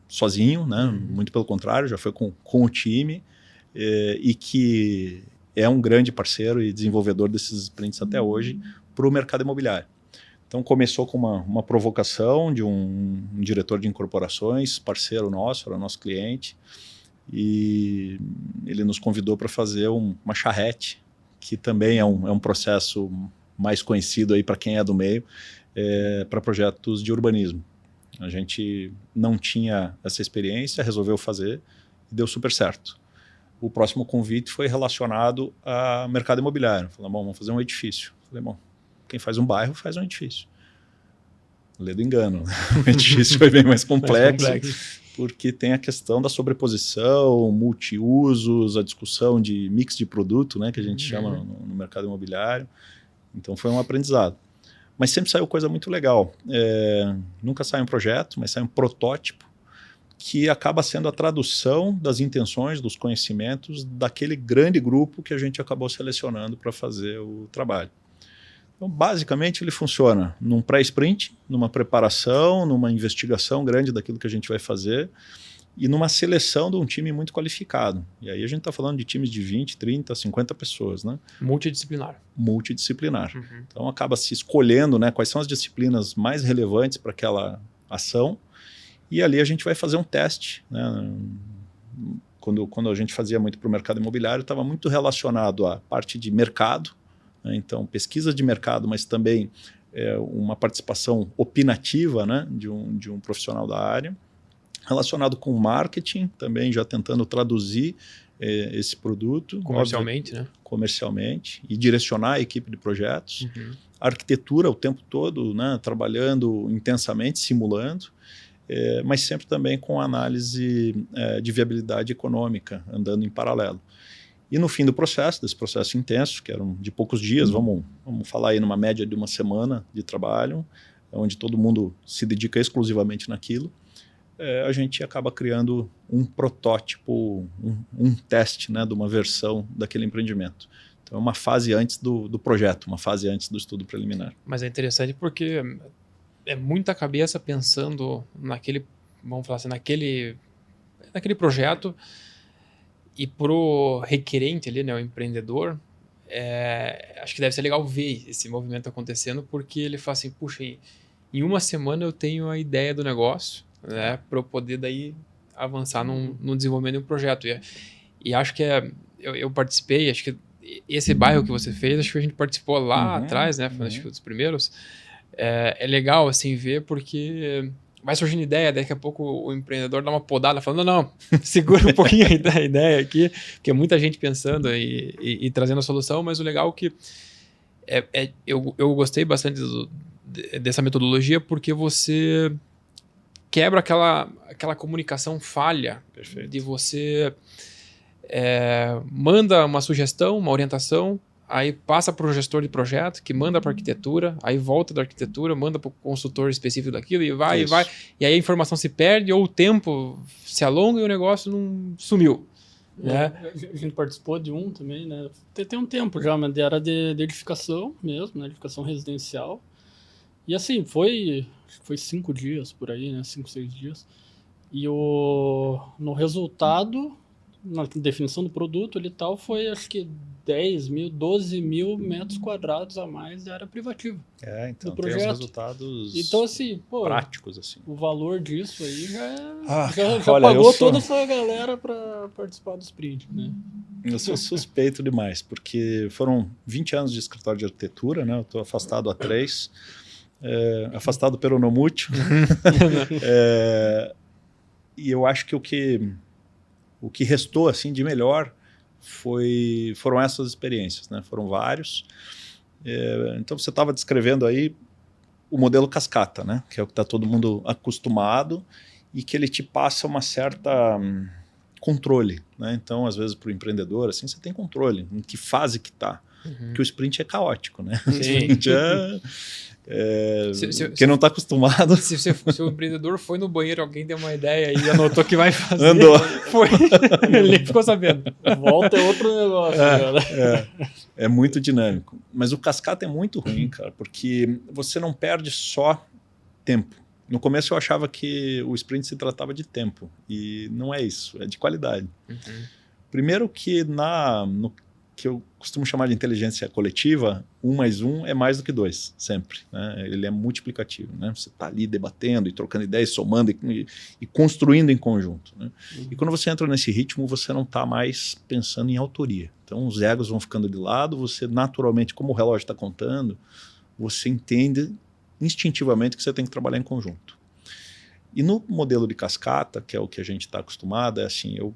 sozinho, né? Muito pelo contrário, já foi com o time, e que é um grande parceiro e desenvolvedor desses sprints até hoje para o mercado imobiliário. Então, começou com uma provocação de um diretor de incorporações, parceiro nosso, era nosso cliente, e ele nos convidou para fazer uma charrete, que também é um processo mais conhecido aí para quem é do meio, para projetos de urbanismo. A gente não tinha essa experiência, resolveu fazer e deu super certo. O próximo convite foi relacionado ao mercado imobiliário. Falei, bom, vamos fazer um edifício. Falei, bom, quem faz um bairro faz um edifício. Lê do engano. O edifício foi bem mais complexo, porque tem a questão da sobreposição, multiusos, a discussão de mix de produto, né, que a gente chama no mercado imobiliário. Então foi um aprendizado. Mas sempre saiu coisa muito legal. Nunca sai um projeto, mas sai um protótipo que acaba sendo a tradução das intenções, dos conhecimentos daquele grande grupo que a gente acabou selecionando para fazer o trabalho. Então, basicamente, ele funciona num pré-sprint, numa preparação, numa investigação grande daquilo que a gente vai fazer e numa seleção de um time muito qualificado. E aí a gente está falando de times de 20, 30, 50 pessoas, né? Multidisciplinar. Multidisciplinar. Então, acaba se escolhendo, né, quais são as disciplinas mais relevantes para aquela ação, e ali a gente vai fazer um teste, né? Quando a gente fazia muito para o mercado imobiliário, estava muito relacionado à parte de mercado, né? Então, pesquisa de mercado, mas também uma participação opinativa, né, de um profissional da área, relacionado com marketing, também já tentando traduzir esse produto. Comercialmente, óbvio, né? Comercialmente, e direcionar a equipe de projetos. Arquitetura o tempo todo, né, trabalhando intensamente, simulando, mas sempre também com análise de viabilidade econômica, andando em paralelo. E no fim do processo, desse processo intenso, que eram de poucos dias, vamos falar aí numa média de uma semana de trabalho, onde todo mundo se dedica exclusivamente naquilo, a gente acaba criando um protótipo, um teste, né, de uma versão daquele empreendimento. Então é uma fase antes do projeto, uma fase antes do estudo preliminar. Mas é interessante porque é muita cabeça pensando naquele, vamos falar assim, naquele projeto, e pro requerente ali, né, o empreendedor, acho que deve ser legal ver esse movimento acontecendo, porque ele fala assim, puxa, em uma semana eu tenho a ideia do negócio, né, para eu poder daí avançar no desenvolvimento de um projeto. E acho que eu participei, acho que esse bairro que você fez, acho que a gente participou lá atrás, né, foi acho que um dos primeiros. É legal assim ver, porque vai surgindo ideia, daqui a pouco o empreendedor dá uma podada falando, não, segura um pouquinho a ideia aqui, porque é muita gente pensando e trazendo a solução, mas o legal é que eu gostei bastante dessa metodologia, porque você quebra aquela comunicação falha. Perfeito. De você manda uma sugestão, uma orientação, aí passa para o gestor de projeto, que manda para a arquitetura, aí volta da arquitetura, manda para o consultor específico daquilo, e vai, e aí a informação se perde, ou o tempo se alonga e o negócio não sumiu. Né? A gente participou de um também, né? Tem um tempo já, mas era de edificação mesmo, né? Edificação residencial. E assim, foi 5 dias por aí, né? 5, 6 dias. E no resultado, na definição do produto e tal, foi acho que 10 mil, 12 mil metros quadrados a mais da área privativa. Então do tem projeto. os resultados então, assim, práticos. Assim. O valor disso aí já olha, pagou toda essa galera para participar do sprint, né? Eu sou suspeito demais, porque foram 20 anos de escritório de arquitetura, né? Eu estou afastado há 3, afastado pelo não mútil. E eu acho que o que restou assim de melhor foram essas experiências, né? Foram vários. Então você estava descrevendo aí o modelo cascata, né? Que é o que está todo mundo acostumado e que ele te passa uma certa controle, né? Então às vezes para o empreendedor assim você tem controle em que fase que está, porque o sprint é caótico, né? Sim. O sprint quem não está acostumado. Se o empreendedor foi no banheiro, alguém deu uma ideia e anotou que vai fazer. Andou. Foi. Ele ficou sabendo. Volta é outro negócio, cara. É muito dinâmico. Mas o cascata é muito ruim, cara, porque você não perde só tempo. No começo eu achava que o sprint se tratava de tempo, e não é isso, é de qualidade. Primeiro que no que eu costumo chamar de inteligência coletiva, 1 mais 1 é mais do que 2, sempre. Né? Ele é multiplicativo. Né? Você está ali debatendo e trocando ideias, somando e construindo em conjunto. Né? E quando você entra nesse ritmo, você não está mais pensando em autoria. Então os egos vão ficando de lado, você naturalmente, como o relógio está contando, você entende instintivamente que você tem que trabalhar em conjunto. E no modelo de cascata, que é o que a gente está acostumado, é assim, eu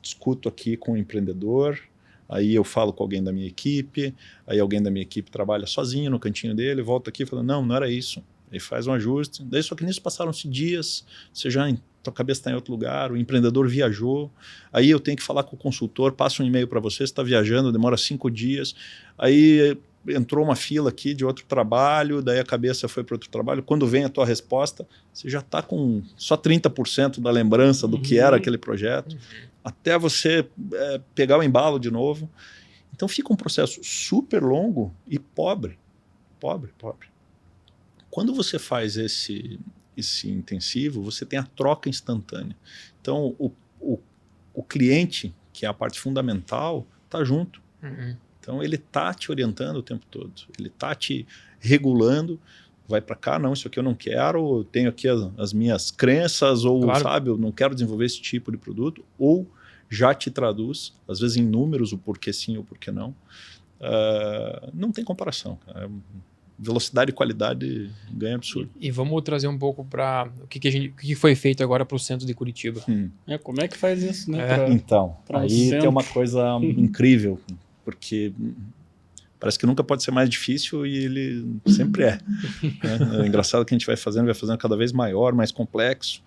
discuto aqui com o empreendedor, aí eu falo com alguém da minha equipe, aí alguém da minha equipe trabalha sozinho no cantinho dele, volta aqui e fala, não era isso. Aí faz um ajuste. Daí só que nisso passaram-se dias, tua cabeça está em outro lugar, o empreendedor viajou, aí eu tenho que falar com o consultor, passa um e-mail para você, você está viajando, demora 5 dias, aí entrou uma fila aqui de outro trabalho, daí a cabeça foi para outro trabalho, quando vem a tua resposta, você já está com só 30% da lembrança do que era aquele projeto, até você pegar o embalo de novo. Então fica um processo super longo e pobre. Quando você faz esse intensivo, você tem a troca instantânea. Então o cliente, que é a parte fundamental, está junto. Então ele está te orientando o tempo todo, ele está te regulando, vai para cá, não, isso aqui eu não quero, eu tenho aqui as minhas crenças, ou claro, sabe, eu não quero desenvolver esse tipo de produto, ou já te traduz, às vezes em números, o porquê sim ou porquê não. Não tem comparação. Velocidade e qualidade ganha absurdo. E vamos trazer um pouco para o que foi feito agora para o centro de Curitiba. Como é que faz isso, né? Então, aí tem uma coisa incrível, porque parece que nunca pode ser mais difícil e ele sempre é. É engraçado que a gente vai fazendo cada vez maior, mais complexo.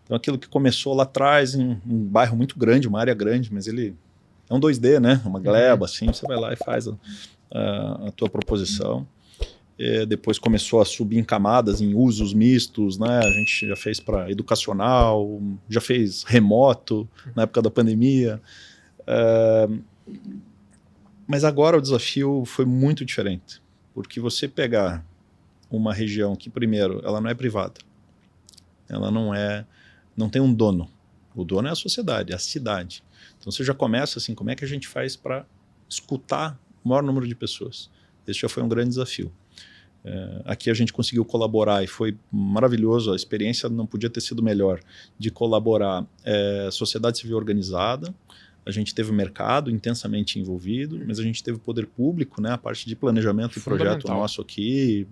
Então aquilo que começou lá atrás em um bairro muito grande, uma área grande, mas ele é um 2D, né? Uma gleba, assim, você vai lá e faz a tua proposição. Depois começou a subir em camadas, em usos mistos, né? A gente já fez para educacional, já fez remoto na época da pandemia. Mas agora o desafio foi muito diferente, porque você pegar uma região que, primeiro, ela não é privada, ela não tem um dono. O dono é a sociedade, é a cidade. Então você já começa assim, como é que a gente faz para escutar o maior número de pessoas? Esse já foi um grande desafio. Aqui a gente conseguiu colaborar e foi maravilhoso, a experiência não podia ter sido melhor, de colaborar sociedade civil organizada, a gente teve o mercado intensamente envolvido, mas a gente teve o poder público, né, a parte de planejamento e projeto nosso aqui,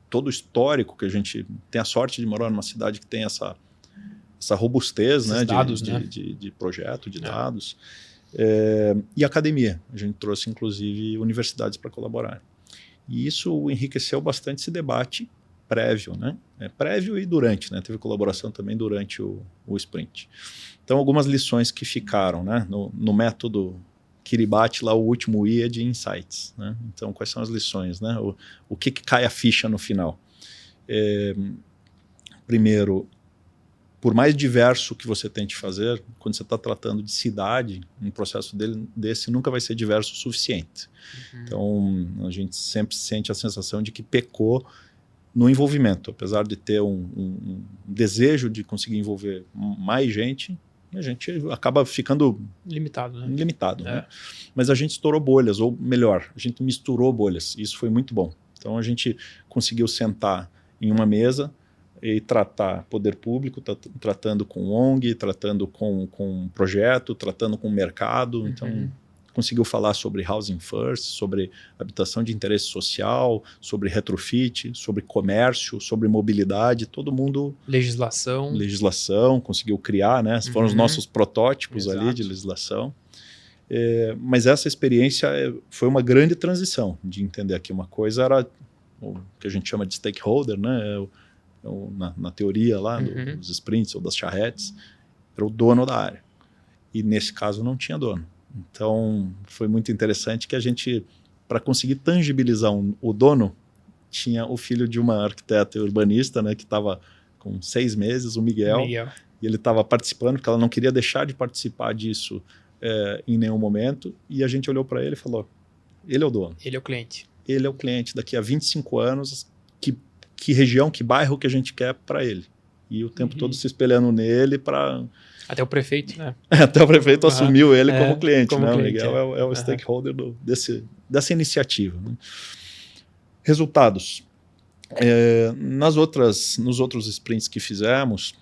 todo o histórico que a gente tem a sorte de morar numa cidade que tem essa robustez, né, dados, de projeto, de dados. E academia, a gente trouxe inclusive universidades para colaborar. E isso enriqueceu bastante esse debate prévio, né? Prévio e durante, né? Teve colaboração também durante o sprint. Então, algumas lições que ficaram, né? No método Kiribati, lá o último I é de insights, né? Então, quais são as lições, né? O que cai a ficha no final? Primeiro, por mais diverso que você tente fazer, quando você está tratando de cidade, um processo desse nunca vai ser diverso o suficiente. Então, a gente sempre sente a sensação de que pecou no envolvimento. Apesar de ter um desejo de conseguir envolver mais gente, a gente acaba ficando limitado, né? Né? Mas a gente estourou bolhas, ou melhor, a gente misturou bolhas. Isso foi muito bom. Então, a gente conseguiu sentar em uma mesa e tratar poder público, tratando com ONG, tratando com projeto, tratando com mercado. Então, conseguiu falar sobre Housing First, sobre habitação de interesse social, sobre retrofit, sobre comércio, sobre mobilidade, todo mundo... Legislação, conseguiu criar, né? Foram os nossos protótipos ali de legislação. Mas essa experiência foi uma grande transição de entender que uma coisa era o que a gente chama de stakeholder, né? Na teoria lá dos sprints ou das charretes, era o dono da área. E nesse caso não tinha dono. Então foi muito interessante que a gente, para conseguir tangibilizar o dono, tinha o filho de uma arquiteta urbanista, né, que estava com 6 meses, o Miguel. E ele estava participando, porque ela não queria deixar de participar disso em nenhum momento. E a gente olhou para ele e falou, ele é o dono. Ele é o cliente. Ele é o cliente. Daqui a 25 anos, que região, que bairro que a gente quer para ele. E o tempo todo se espelhando nele para... Até o prefeito, né? Até o prefeito assumiu ele como cliente, como né? cliente, o Miguel é o stakeholder dessa iniciativa. Né? Resultados. Nos outros sprints que fizemos,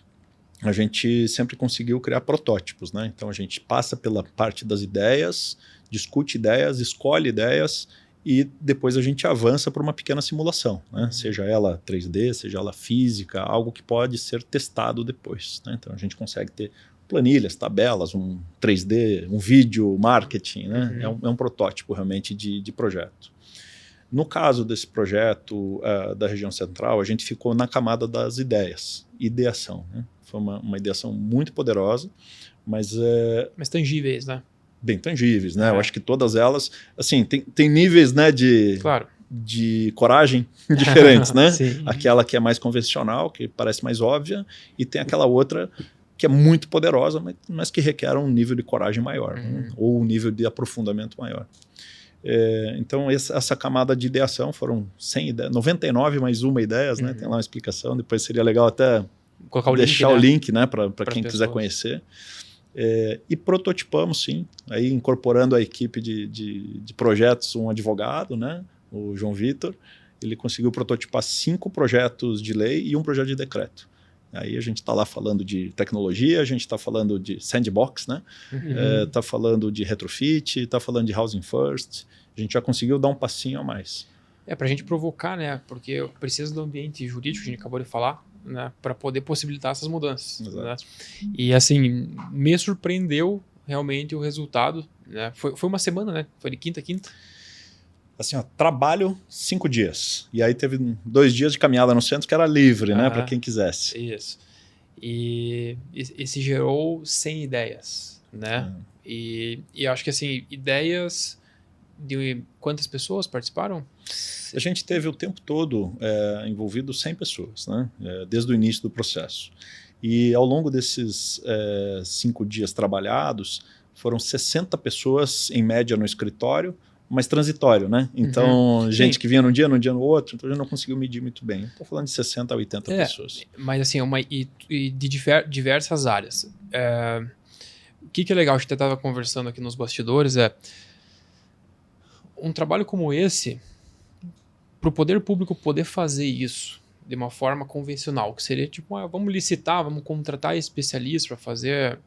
a gente sempre conseguiu criar protótipos, né? Então a gente passa pela parte das ideias, discute ideias, escolhe ideias e depois a gente avança para uma pequena simulação, né? Seja ela 3D, seja ela física, algo que pode ser testado depois, né? Então a gente consegue ter planilhas, tabelas, um 3D, um vídeo, marketing, né? É um protótipo realmente de projeto. No caso desse projeto da região central, a gente ficou na camada das ideias, ideação, né? Foi uma ideação muito poderosa, mas tangíveis, né? Bem tangíveis, né? Eu acho que todas elas, assim, tem níveis, né, de coragem diferentes, né? Aquela que é mais convencional, que parece mais óbvia, e tem aquela outra que é muito poderosa, mas que requer um nível de coragem maior, né? Ou um nível de aprofundamento maior. Então, essa camada de ideação foram 100 ideias, 99 mais uma ideias, né? Tem lá uma explicação, depois seria legal até deixar o link, né, para quem quiser conhecer. E prototipamos, sim, aí incorporando a equipe de projetos, um advogado, né, o João Vitor, ele conseguiu prototipar 5 projetos de lei e um projeto de decreto. Aí a gente está lá falando de tecnologia, a gente está falando de sandbox, né? Está falando de retrofit, está falando de housing first. A gente já conseguiu dar um passinho a mais. Para a gente provocar, né? Porque precisa do ambiente jurídico, que a gente acabou de falar, né? Para poder possibilitar essas mudanças. Né? E assim, me surpreendeu realmente o resultado. Né? Foi uma semana, né? Foi de quinta a quinta. Assim, trabalho 5 dias. E aí teve 2 dias de caminhada no centro que era livre, né? Para quem quisesse. Isso. E se gerou 100 ideias. né? E acho que, assim, ideias de quantas pessoas participaram? A gente teve o tempo todo envolvido 100 pessoas, né? Desde o início do processo. E ao longo desses 5 dias trabalhados, foram 60 pessoas, em média, no escritório, mas transitório, né? Então, gente que vinha num dia no outro, então a gente não conseguiu medir muito bem. Estou falando de 60 a 80 pessoas. Mas, assim, e de diversas áreas. O que é legal, a gente estava conversando aqui nos bastidores, um trabalho como esse, para o poder público poder fazer isso de uma forma convencional, que seria tipo, vamos licitar, vamos contratar especialistas para fazer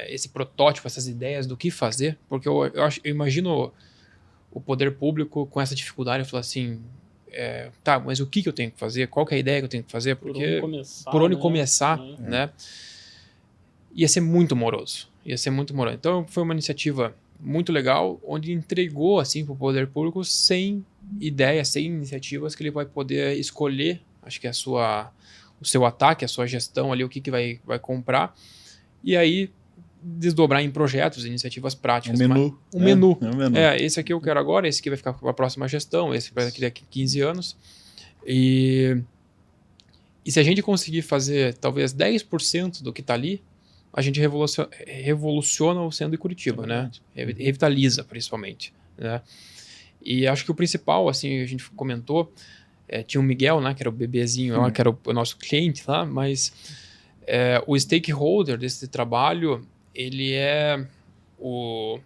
esse protótipo, essas ideias do que fazer, porque eu imagino o poder público com essa dificuldade, falar assim, tá, mas o que eu tenho que fazer? Qual que é a ideia que eu tenho que fazer? Porque por onde começar, né? Ia ser muito moroso. Então, foi uma iniciativa muito legal, onde entregou assim para o poder público 100 ideias, 100 iniciativas que ele vai poder escolher, acho que o seu ataque, a sua gestão ali, o que vai comprar, e aí desdobrar em projetos, iniciativas práticas. Um menu. Esse aqui eu quero agora, esse aqui vai ficar para a próxima gestão, esse vai daqui a 15 anos. E se a gente conseguir fazer talvez 10% do que está ali, a gente revoluciona o centro de Curitiba, né? Revitaliza, principalmente, né? E acho que o principal, assim, a gente comentou, tinha o Miguel, né? Que era o bebezinho, que era o nosso cliente lá, mas o stakeholder desse trabalho, ele é o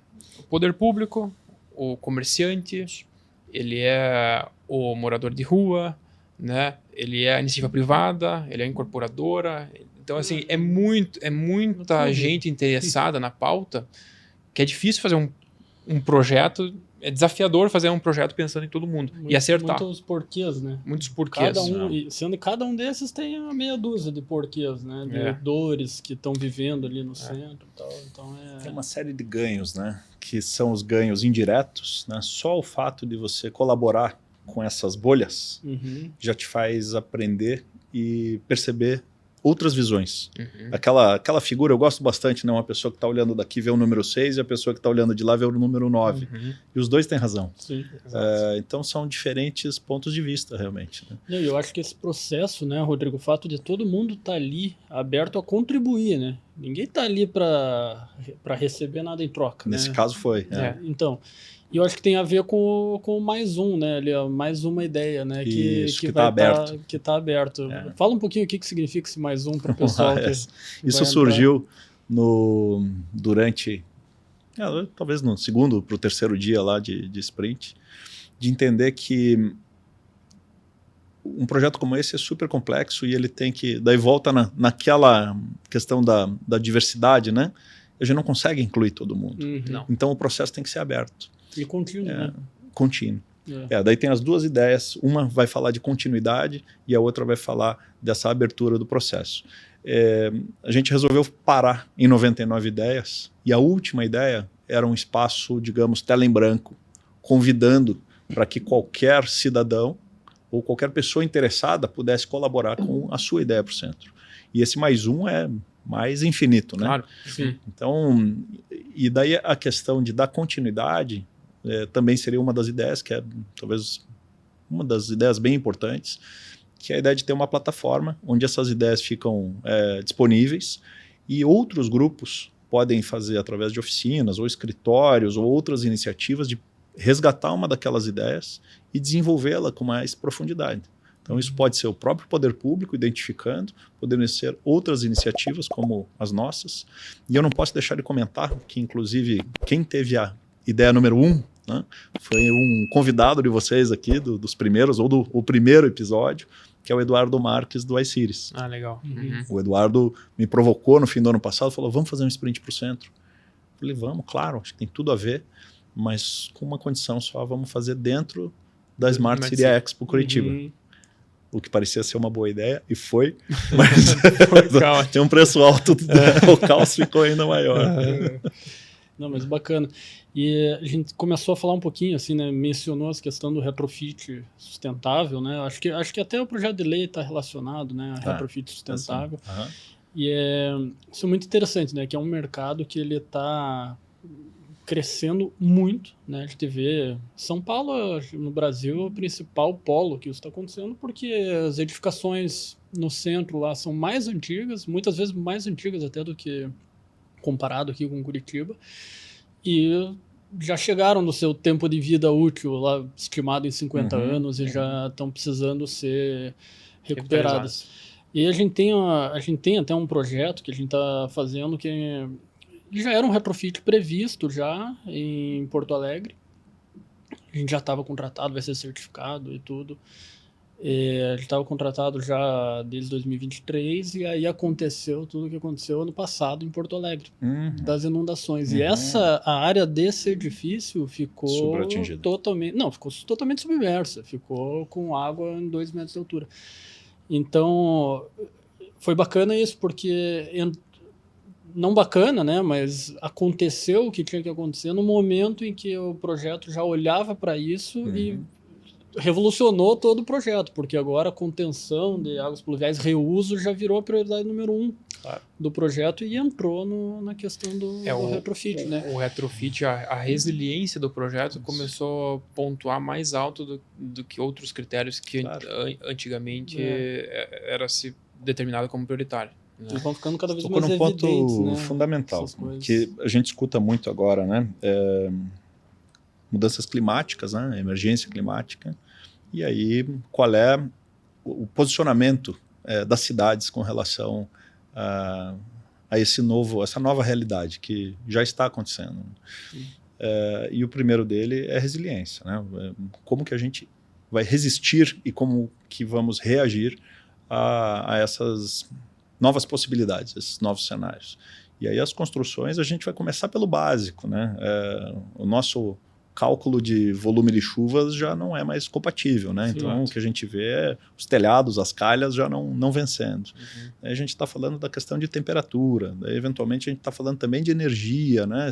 poder público, o comerciante, ele é o morador de rua, né? Ele é a iniciativa privada, ele é a incorporadora. Então, assim, é muita gente interessada na pauta, que é difícil fazer um projeto, é desafiador fazer um projeto pensando em todo mundo e acertar. Muitos porquês, né? Muitos porquês. Sendo que cada um desses tem uma meia dúzia de porquês, né? De dores que estão vivendo ali no centro e tal. Então, tem uma série de ganhos, né? Que são os ganhos indiretos, né? Só o fato de você colaborar com essas bolhas já te faz aprender e perceber outras visões. Aquela figura, eu gosto bastante, né? Uma pessoa que está olhando daqui vê o número 6 e a pessoa que está olhando de lá vê o número 9. E os dois têm razão. Sim, então são diferentes pontos de vista, realmente. Né? Eu acho que esse processo, né, Rodrigo, o fato de todo mundo estar ali aberto a contribuir, né? Ninguém está ali para receber nada em troca. Nesse caso foi. Então, e eu acho que tem a ver com mais um, né? Ali, mais uma ideia, né? Que está aberto. Que está aberto. Fala um pouquinho o que significa esse mais um para o pessoal. Isso surgiu durante, talvez no segundo para o terceiro dia lá de sprint, de entender que um projeto como esse é super complexo e ele tem que, daí volta naquela questão da diversidade, né? A gente não consegue incluir todo mundo. Então o processo tem que ser aberto. E contínuo, né? Contínuo. Daí tem as duas ideias, uma vai falar de continuidade e a outra vai falar dessa abertura do processo. A gente resolveu parar em 99 ideias e a última ideia era um espaço, digamos, tela em branco, convidando para que qualquer cidadão ou qualquer pessoa interessada pudesse colaborar com a sua ideia para o centro. E esse mais um é mais infinito, né? Claro, sim. Então, e daí a questão de dar continuidade também seria uma das ideias, que é talvez uma das ideias bem importantes, que é a ideia de ter uma plataforma onde essas ideias ficam disponíveis e outros grupos podem fazer através de oficinas ou escritórios ou outras iniciativas de resgatar uma daquelas ideias e desenvolvê-la com mais profundidade. Então isso pode ser o próprio poder público identificando, podendo ser outras iniciativas como as nossas. E eu não posso deixar de comentar que, inclusive, quem teve a ideia número 1, né, foi um convidado de vocês aqui, dos primeiros, ou do primeiro episódio, que é o Eduardo Marques do iCities. Ah, legal. O Eduardo me provocou no fim do ano passado, falou, vamos fazer um sprint para o centro. Eu falei, vamos, claro, acho que tem tudo a ver, mas com uma condição só, vamos fazer dentro da Smart City Expo Curitiba. O que parecia ser uma boa ideia, e foi, mas tinha um preço alto, o caos ficou ainda maior. Não, mas bacana. E a gente começou a falar um pouquinho, assim, né? Mencionou essa questão do retrofit sustentável, né? Acho que até o projeto de lei está relacionado, né? A retrofit sustentável. E isso é muito interessante, né? Que é um mercado que ele está crescendo muito, né? A gente vê São Paulo, no Brasil, é o principal polo que isso está acontecendo, porque as edificações no centro lá são mais antigas, muitas vezes mais antigas até do que comparado aqui com Curitiba, e já chegaram no seu tempo de vida útil, lá estimado em 50 anos, e já estão precisando ser recuperadas. E a gente tem até um projeto que a gente está fazendo que já era um retrofit previsto já em Porto Alegre. A gente já estava contratado, vai ser certificado e tudo. A gente estava contratado já desde 2023 e aí aconteceu tudo o que aconteceu ano passado em Porto Alegre, das inundações. E a área desse edifício ficou totalmente submersa, ficou com água em 2 metros de altura. Então, foi bacana isso, porque não bacana, né? Mas aconteceu o que tinha que acontecer no momento em que o projeto já olhava para isso e revolucionou todo o projeto, porque agora a contenção de águas pluviais, reuso, já virou a prioridade número 1 do projeto e entrou na questão do retrofit, né? O retrofit, a resiliência do projeto começou a pontuar mais alto do que outros critérios que antigamente era se determinado como prioritário. Eles vão ficando cada vez mais evidentes, um ponto né? fundamental, que a gente escuta muito agora, né? Mudanças climáticas, né? Emergência climática. E aí, qual é o posicionamento das cidades com relação a essa nova realidade que já está acontecendo? E o primeiro dele é resiliência, né? Como que a gente vai resistir e como que vamos reagir a essas novas possibilidades, esses novos cenários. E aí as construções, a gente vai começar pelo básico, né? O nosso cálculo de volume de chuvas já não é mais compatível, né? Então, o que a gente vê é os telhados, as calhas já não vencendo. Aí a gente está falando da questão de temperatura, daí, eventualmente a gente está falando também de energia, né?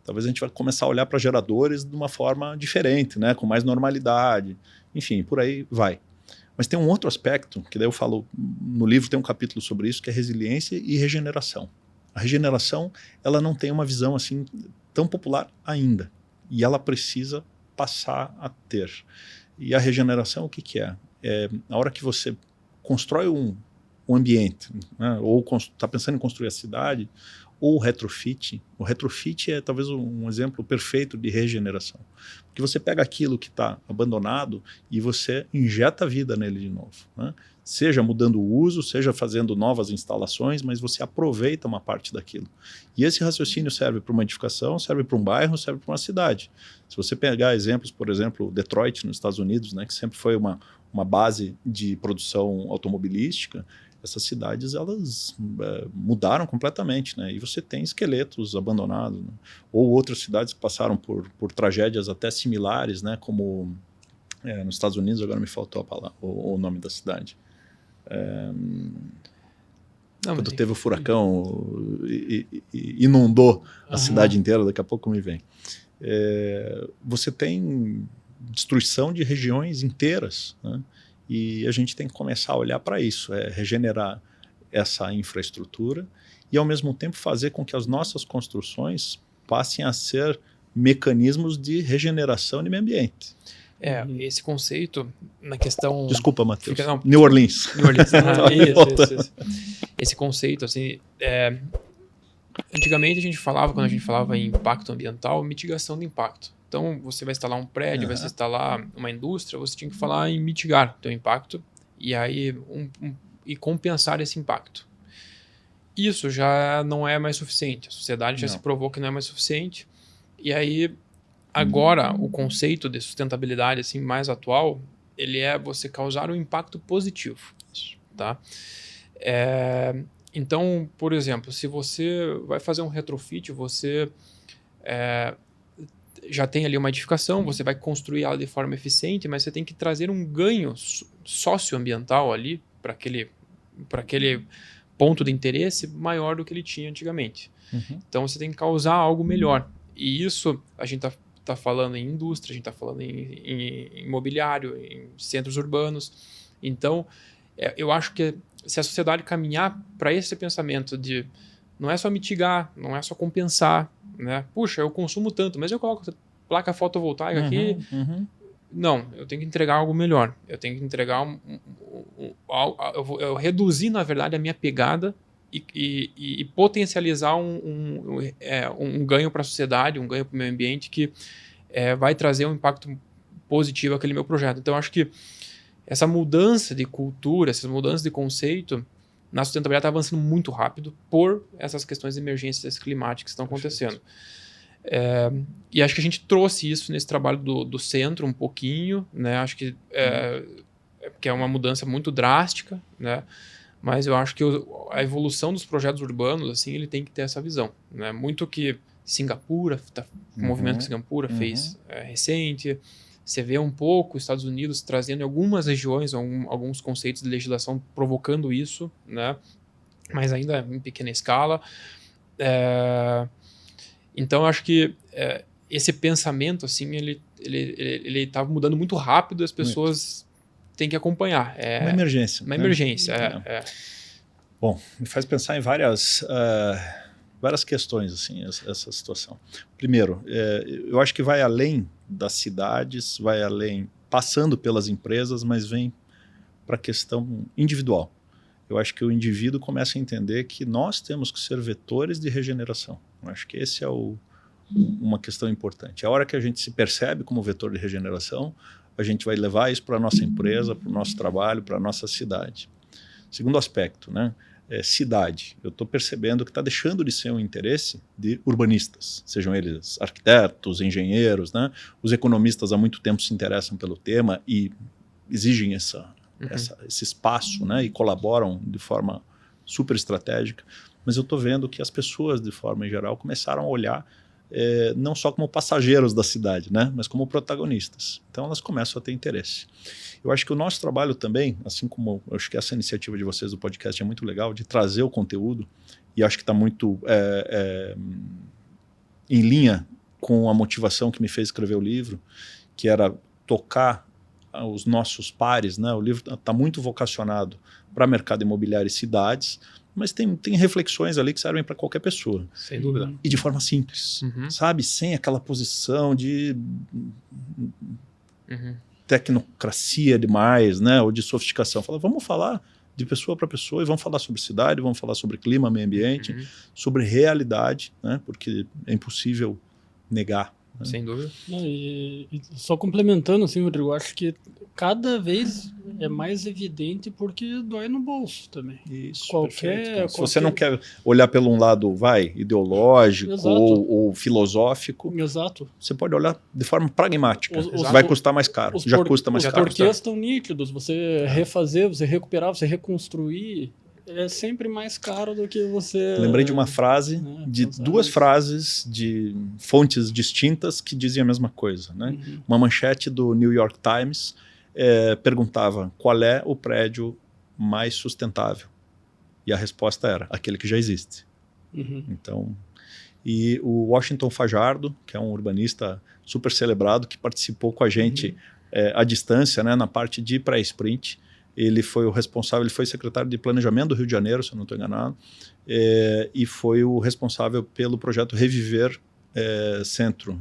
Talvez a gente vai começar a olhar para geradores de uma forma diferente, né? Com mais normalidade. Enfim, por aí vai. Mas tem um outro aspecto, que daí eu falo, no livro tem um capítulo sobre isso, que é resiliência e regeneração. A regeneração, ela não tem uma visão assim tão popular ainda. E ela precisa passar a ter. E a regeneração, o que é? É a hora que você constrói um ambiente, né? Ou está pensando em construir a cidade, ou o retrofit. O retrofit é talvez um exemplo perfeito de regeneração. Porque você pega aquilo que está abandonado e você injeta vida nele de novo, né? Seja mudando o uso, seja fazendo novas instalações, mas você aproveita uma parte daquilo. E esse raciocínio serve para uma edificação, serve para um bairro, serve para uma cidade. Se você pegar exemplos, por exemplo, Detroit, nos Estados Unidos, né, que sempre foi uma base de produção automobilística, essas cidades elas mudaram completamente, né? E você tem esqueletos abandonados, né? Ou outras cidades que passaram por tragédias até similares, né? Como nos Estados Unidos, agora me faltou a palavra, o nome da cidade. Quando teve o furacão e inundou a cidade inteira, daqui a pouco me vem. Você tem destruição de regiões inteiras, né? E a gente tem que começar a olhar para isso, regenerar essa infraestrutura e, ao mesmo tempo, fazer com que as nossas construções passem a ser mecanismos de regeneração de meio ambiente. Esse conceito, na questão... Desculpa, Matheus. New Orleans. Isso. Esse conceito, assim, antigamente quando a gente falava em impacto ambiental, mitigação do impacto. Então, você vai instalar um prédio, vai instalar uma indústria, você tinha que falar em mitigar o teu impacto e aí e compensar esse impacto. Isso já não é mais suficiente. A sociedade já se provou que não é mais suficiente. E aí, agora, o conceito de sustentabilidade assim, mais atual, ele é você causar um impacto positivo. Tá? Então, por exemplo, se você vai fazer um retrofit, você... já tem ali uma edificação, você vai construir ela de forma eficiente, mas você tem que trazer um ganho socioambiental ali para aquele ponto de interesse maior do que ele tinha antigamente. Então você tem que causar algo melhor. E isso a gente está falando em indústria, a gente está falando em imobiliário, em centros urbanos. Então eu acho que se a sociedade caminhar para esse pensamento de não é só mitigar, não é só compensar, né? Puxa, eu consumo tanto, mas eu coloco placa fotovoltaica aqui. Não, eu tenho que entregar algo melhor. Eu tenho que entregar eu reduzir, na verdade, a minha pegada e potencializar um ganho para a sociedade, um ganho para o meio ambiente que vai trazer um impacto positivo àquele meu projeto. Então, eu acho que essa mudança de cultura, essa mudança de conceito na sustentabilidade está avançando muito rápido por essas questões de emergências climáticas que estão acontecendo. E acho que a gente trouxe isso nesse trabalho do centro um pouquinho, né? Acho que é uma mudança muito drástica, né? Mas eu acho que a evolução dos projetos urbanos, assim, ele tem que ter essa visão, né? Muito que Singapura, o movimento que Singapura fez recente, você vê um pouco os Estados Unidos trazendo em algumas regiões alguns conceitos de legislação provocando isso, né? Mas ainda em pequena escala. Então, eu acho que esse pensamento, assim, ele está mudando muito rápido e as pessoas têm que acompanhar. Uma emergência. Uma emergência, Bom, me faz pensar em várias questões, assim, essa situação. Primeiro, eu acho que vai além das cidades, vai além, passando pelas empresas, mas vem para a questão individual. Eu acho que o indivíduo começa a entender que nós temos que ser vetores de regeneração. Eu acho que esse é uma questão importante. A hora que a gente se percebe como vetor de regeneração, a gente vai levar isso para a nossa empresa, para o nosso trabalho, para a nossa cidade. Segundo aspecto, né? Cidade. Eu estou percebendo que está deixando de ser um interesse de urbanistas, sejam eles arquitetos, engenheiros, né? Os economistas há muito tempo se interessam pelo tema e exigem esse espaço, né? E colaboram de forma super estratégica. Mas eu estou vendo que as pessoas, de forma em geral, começaram a olhar não só como passageiros da cidade, né? Mas como protagonistas. Então elas começam a ter interesse. Eu acho que o nosso trabalho também, assim como eu acho que essa iniciativa de vocês do podcast é muito legal, de trazer o conteúdo, e acho que está muito em linha com a motivação que me fez escrever o livro, que era tocar os nossos pares, né? O livro está muito vocacionado para mercado imobiliário e cidades, mas tem reflexões ali que servem para qualquer pessoa. Sem dúvida. E de forma simples, sabe? Sem aquela posição de tecnocracia demais, né? Ou de sofisticação. Vamos falar de pessoa para pessoa e vamos falar sobre cidade, vamos falar sobre clima, meio ambiente, sobre realidade, né? Porque é impossível negar. Né? Sem dúvida. E só complementando, assim, Rodrigo, acho que cada vez é mais evidente porque dói no bolso também. Isso, Se você não quer olhar pelo um lado, ideológico ou filosófico, você pode olhar de forma pragmática. Vai custar mais caro, custa mais caro. Os porquês estão nítidos, você refazer, você recuperar, você reconstruir, é sempre mais caro do que você... Lembrei de uma frase, de duas frases de fontes distintas que diziam a mesma coisa. Né? Uma manchete do New York Times perguntava qual é o prédio mais sustentável. E a resposta era aquele que já existe. Então, e o Washington Fajardo, que é um urbanista super celebrado, que participou com a gente à distância, né, na parte de pré-sprint, ele foi o responsável, ele foi secretário de planejamento do Rio de Janeiro, se eu não estou enganado, e foi o responsável pelo projeto Reviver Centro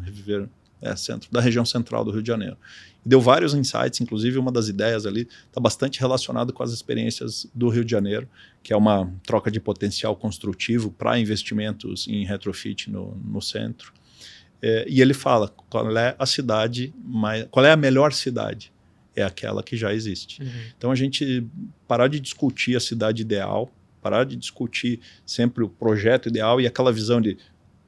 da região central do Rio de Janeiro. E deu vários insights, inclusive uma das ideias ali está bastante relacionado com as experiências do Rio de Janeiro, que é uma troca de potencial construtivo para investimentos em retrofit no centro. E ele fala qual é a melhor cidade. É aquela que já existe. Então a gente parar de discutir a cidade ideal, parar de discutir sempre o projeto ideal e aquela visão de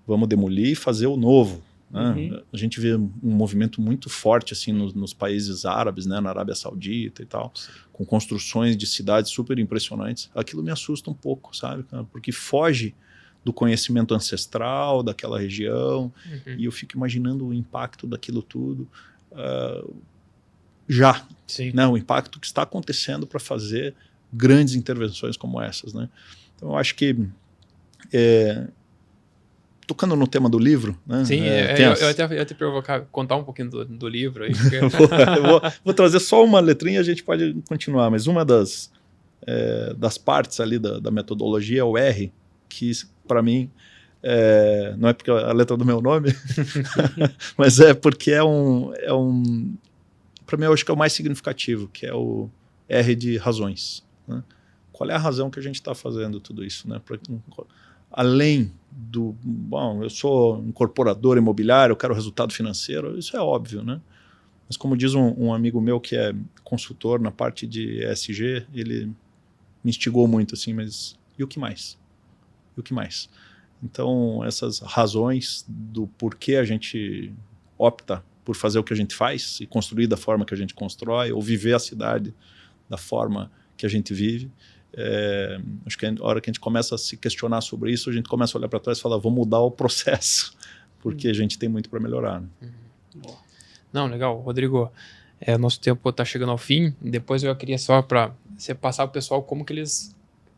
vamos demolir e fazer o novo. Né? A gente vê um movimento muito forte assim nos países árabes, né? Na Arábia Saudita e tal, com construções de cidades super impressionantes. Aquilo me assusta um pouco, sabe? Porque foge do conhecimento ancestral daquela região e eu fico imaginando o impacto daquilo tudo. Né, o impacto que está acontecendo para fazer grandes intervenções como essas. Né? Então, eu acho que, tocando no tema do livro... Né, sim, eu ia te provocar, contar um pouquinho do livro. Aí, vou trazer só uma letrinha e a gente pode continuar, mas uma das das partes ali da metodologia é o R, que para mim não é porque a letra do meu nome, mas é porque para mim eu acho que é o mais significativo, que é o R de razões, né? Qual é a razão que a gente está fazendo tudo isso, né? Além bom, eu sou um incorporador imobiliário, eu quero resultado financeiro, isso é óbvio, né? Mas como diz um amigo meu que é consultor na parte de ESG, ele me instigou muito assim, mas e o que mais? E o que mais? Então, essas razões do porquê a gente opta por fazer o que a gente faz e construir da forma que a gente constrói, ou viver a cidade da forma que a gente vive, acho que a hora que a gente começa a se questionar sobre isso, a gente começa a olhar para trás e falar, vamos mudar o processo, porque a gente tem muito para melhorar, né? Não, legal. Rodrigo, nosso tempo está chegando ao fim. Depois eu queria só para você passar para o pessoal como que eles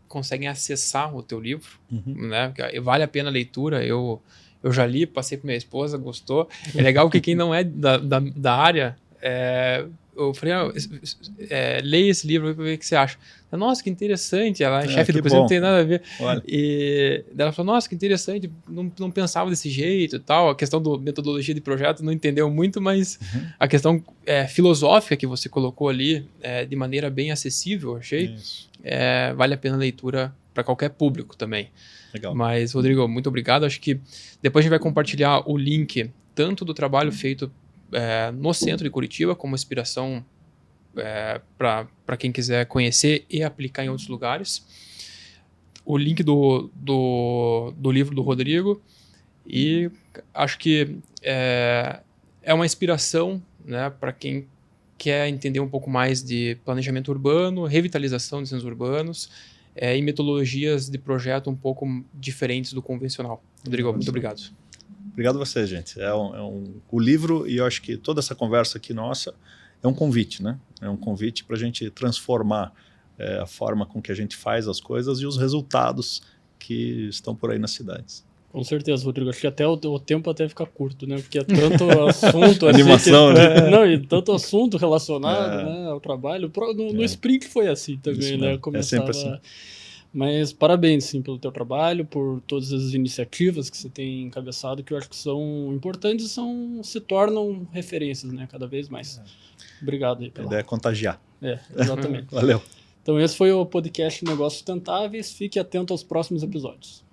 conseguem acessar o teu livro, né? Vale a pena a leitura. Eu já li, passei para minha esposa, gostou. É legal que quem não é da área, eu falei, leia esse livro para ver o que você acha. Nossa, que interessante. Ela é chefe do cozinho, não tem nada a ver. Olha. E ela falou, nossa, que interessante, não pensava desse jeito e tal. A questão da metodologia de projeto não entendeu muito, mas a questão filosófica que você colocou ali de maneira bem acessível, achei. Vale a pena a leitura para qualquer público também. Legal. Mas, Rodrigo, muito obrigado. Acho que depois a gente vai compartilhar o link tanto do trabalho feito no centro de Curitiba como inspiração para quem quiser conhecer e aplicar em outros lugares. O link do livro do Rodrigo. E acho que é uma inspiração, né, para quem quer entender um pouco mais de planejamento urbano, revitalização de centros urbanos e metodologias de projeto um pouco diferentes do convencional. Rodrigo, muito obrigado. Obrigado a você, gente. O livro, e eu acho que toda essa conversa aqui nossa é um convite, né? É um convite para a gente transformar a forma com que a gente faz as coisas e os resultados que estão por aí nas cidades. Com certeza, Rodrigo. Acho que até o tempo até fica curto, né? Porque é tanto assunto... Animação, né? Não, e tanto assunto relacionado, né, ao trabalho. No Sprint foi assim também, isso, né? Começava... É sempre assim. Mas parabéns, sim, pelo teu trabalho, por todas as iniciativas que você tem encabeçado, que eu acho que são importantes e se tornam referências, né? Cada vez mais. Obrigado aí. A ideia é contagiar. Exatamente. Valeu. Então esse foi o podcast Negócios Sustentáveis. Fique atento aos próximos episódios.